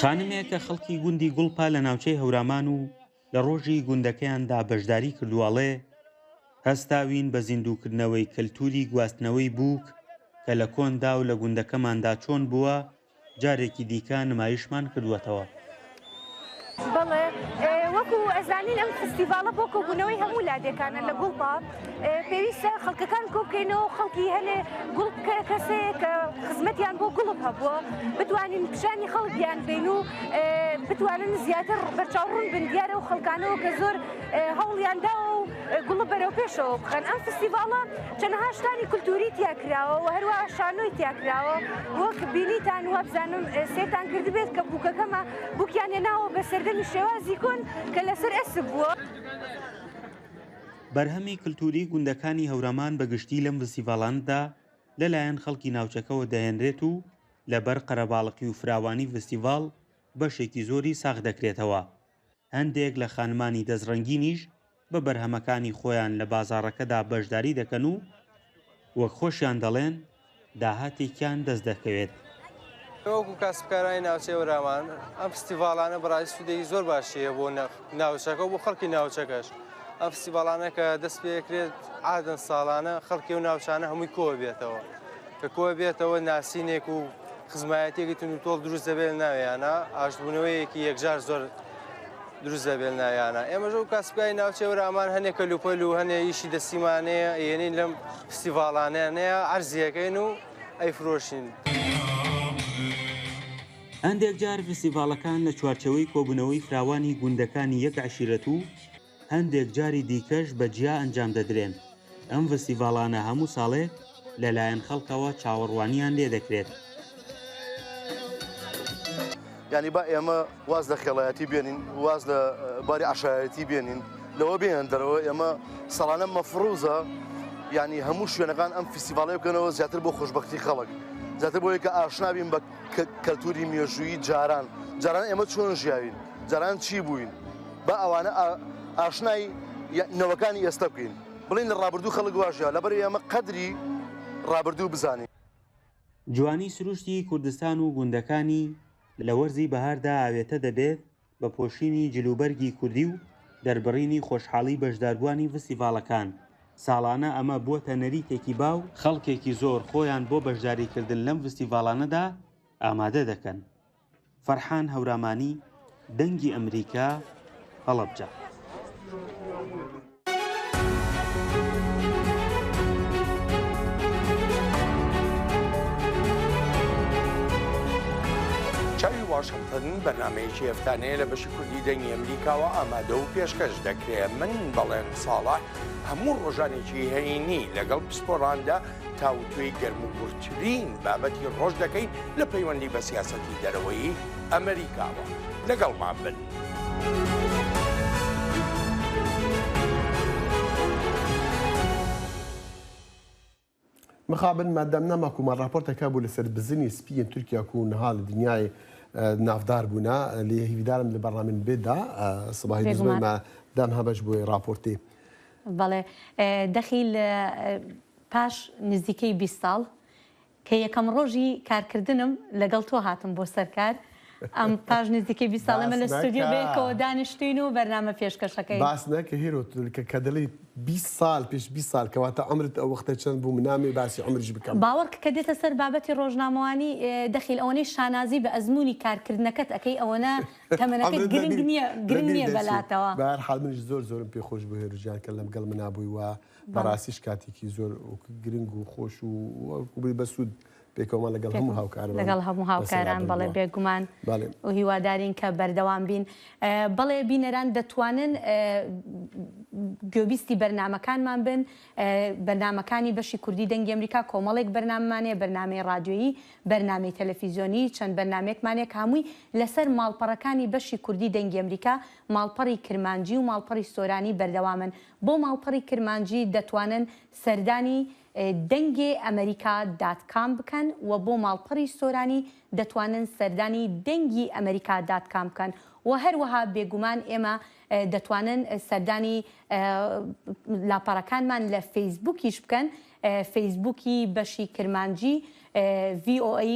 خانمێک کە خەڵکی گوندی گوڵپا لە ناوچەی هەورامان و لە ڕۆژی گوندەکەیاندا بەشداری کردووەڵێ هەستاوین بە زیندووکردنەوەی کەلتوری گواستنەوەی بووک کە لە کۆندا و لە گوندەکەماندا چۆن بووە جارێکی دیکە نمایشمان کردووەتەوە. بەڵێ وەکو وەکو ئەزانین ئەم فستیڤالە بۆ کۆبوونەوەی هەموو لادێکانە لە گوڵپا پێویستە خەڵکەکان کۆ بکەینەوە خەڵکی هەنێ گوڵ کەسەیە کە خزمەتیان بۆ گوڵب هەبووە بتوانین پیشانی خەڵکیان بین و بتوانن زیاتر بەرچاوڕوون بن دیارە و خەڵکانەوە کە زۆر هەوڵیانداوە و گوڵە بەرەو پێشەوە بخەن. ئەم فستیڤالە چەندەها شتانی کولتوری تیاکراوە و هەروەها شانۆی تیاکراوە وەک بینیتان وە بزانم سێتان کردبێت کە بووکەکەمە بووکیان هێناوە بە سەردەمی شێوازی کۆن کە لەسەر ئەسب بووە. بەرهەمی کللتوری گوندەکانی هەورامان بەگشتی لەم فستیڤالاندا لەلایەن خەڵکی ناوچەکەەوە دەهێنرێت و لەبەر قەرەباڵقی و فراوانی فستیڤال بەشێکی زۆری ساغ دەکرێتەوە. هەندێک لە خانمانی دەستڕەنگینیش بە بەرهەمەکانی خۆیان لە بازاڕەکەدا بەشداری دەکەن و وەک خۆشیان دەڵێن داهاتێکیان دەست دەکەوێت. وەکو کاسبکارانی ناوچەی وەرامان ئەم فستیڤالانە بەڕای سوودێکی زۆر باشیە بۆ ناوچەکە و بۆ خەڵکی ناوچەکەش. ئەم فستیڤالانە کە دەست پێکرێت عادەن ساڵانە خەڵکی و ناوچانە هەمووی کۆ بێتەوە کە کۆ بێتەوە ناسینێک و خزمایەتێکی تون و تۆڵ دروست دەبێت ناویانە ئاشتبوونەوەیەکی یەکجار زۆر دروست دەبێت ناویانە. ئێمەژە و کاسبکاری ناوچەی وەرامان هەنێک کەلوپەل و هەنێک ئیشی دەستیمانەیە یێنین لەم فستیڤالانەیە عەرزیەکەین و ئەیفرۆشین. هەندێک جار فستیڤالەکان لە چوارچەوەی کۆبوونەوەی فراوانی گوندەکانی یەک عەشیرەت و هەندێک جاری دیکەش بە جیا ئەنجام دەدرێن. ئەم فستیڤالانە هەموو ساڵێک لەلایەن خەڵکەوە چاوەڕوانیان لێ دەکرێت. یعنی با ئێمە واز لە خێڵایەتی بێنین واز لە باری عشایەتی بێنین لەوە بێن دەرەوە ئێمە ساڵانە مەفروزە یعنی هەموو شوێنەکان ئەم فستیڤالەی بکەنەوە زیاتر بۆ خۆشبەختی خەڵک زیاتر بۆ یەکە ئاشنابین بە کەلتوری مێژووی جاران ئێمە چۆن ژیاوین جاران چی بووین بە ئەوانە ئاشنای نەوەکانی ئێستا بکەین بڵین لە ڕابردوو خەڵک واژە لەبەر ئێمە قەدری ڕابردوو بزانین. جوانی سروشتی کوردستان و گوندەکانی لە وەرزی بەهاردا ئاوێتە دەبێت بە پۆشینی جلوبەرگی کوردی و دەربڕینی خۆشحاڵی بەشداربوانی فستیڤالەکان. ساڵانە ئەمە بووە نەریتێکی باو خەڵکێکی زۆر خۆیان بۆ بەشداریکردن لەم فستیڤالانەدا ئامادە دەکەن. فەرحان هەورامانی، دەنگی ئەمریکا، هەڵەبجە. چاوی واشنگتن بەرنامەیەکی هەفتانەیە لە بەشی کوردی دەنگی ئەمریکاوە ئامادە و پێشکەش دەکرێت. من بەڵێن ساڵح هەموو ڕۆژانێکی هەینی لەگەڵ پسپۆراندا تاوتوێی گەرموگورترین بابەتی ڕۆژ دەکەین لە پەیوەندی بە سیاسەتی دەرەوەی ئەمریکاوە. لەگەڵمان بن. مخابن مادام ناماکومان راپۆرتەکە بوو لەسەر بزنی سپیین تورکیا و نەها لە دنیای نافدار بوونا لێ هیویدارم لە بەرنامەن بێدا سباهی دزمە دام هەبەش بۆی راپۆرتی. بەڵێ دەخیل پاش نزیکەی 20 ساڵ کە یەکەم ڕۆژی کارکردنم لەگەڵ تۆ هاتم بۆ سەرکار ئەم پاش نزیکەی 20 ساڵەمە لە ستودیۆ بێکەوە دانیشتین و بەرنامە پێشکەشەکەی باس نەکە هێرۆ کە دەڵی 20 ساڵ پێش 20 ساڵ کەواتە عمرت ئەو وەختە چەند بوو منامی باسی عمرش بکەم. باوەڕ کە دێتە سەر بابەتی ڕۆژنامەوانی دەخیل ئەوەی شانازی بە ئەزمموی کارکردنەکەت ئەەکەی ئەوەنە تەمەنەکەت گرنگ نییە بەلاتەوە. بەهەرحاڵ منیش زۆرم پێخۆش بوو هێروژیان کە لەگەڵ منا بووی وە بەڕاستیش کاتێکی زۆر گرنگ و خۆش و کوبری بەسوود پێکەوەمان لەگەڵ هەموو هاوکاران لەگەڵ هەموو هاوکاران بەڵێ بێگومان و هیوادارین کە بەردەوام بین. بەڵێ بینەران دەتوانن گوێبیستی بەرنمەکانمان بن بەرنمەکانی بەشی کوردی دەنگی ئەمریکا کۆمەڵێک بەرناممانەیە بەرنامەی رادیۆیی بەرنامەی تەلەڤیزیۆنی چەند بەرنمێکمانێک هەمووی لەسەر ماڵپەڕەکانی بەشی کوردی دەنگی ئەمریکا ماڵپەڕی کرمانجی و ماڵپەڕی سۆرانی بەردەوامن. بۆ ماڵپەڕی کرمانجی دەتوانن سەردانی دەنگی ئەمریکا.com بکەن و بۆ ماڵپەڕی سۆرانی دەتوانن سەردانی دەنگی ئەمریکا.com بکەن و هەروەها بێگومان ئێمە دەتوانن سەردانی لاپەڕەکانمان لە فەیسبووکیش بکەن فەیسبووکی بەشی کرمانجی VOA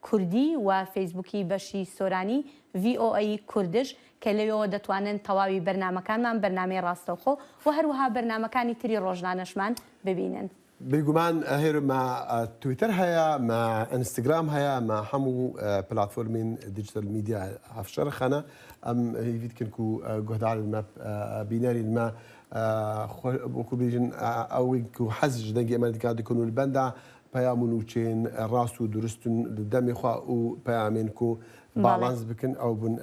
کوردی و فەیسبووکی بەشی سۆرانی VOA کوردش کە لەوێەوە دەتوانن تەواوی بەرنمەکانمان بەرنامەی ڕاستەوخۆ و هەروەها بەرنمەکانی تری ڕۆژنانەشمان ببینن. بيجومان هيرو مع تويتر هيا مع انستغرام هيا مع حمو بلاتفورمين ديجيتال ميديا هفشر خنا ام هيفيد كنكو جهدار الماب بيناري الماء بوكو بيجن او كو حزج دنجي امريكا ديكونو البندا بيامونوچين راسو درستن لدمي خوا او بيامينكو بالانس بكن او بن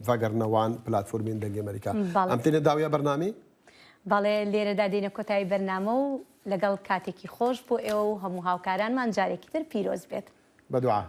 فاجر نوعان بلاتفورمين دنجي امريكا ام تيني داويه برنامج بەڵێ لێرەدا دێنە کۆتایی بەرنامە و لەگەڵ کاتێکی خۆش بۆ ئێوە و هەموو هاوکارانمان جارێکی تر پیرۆز بێت بەدوعا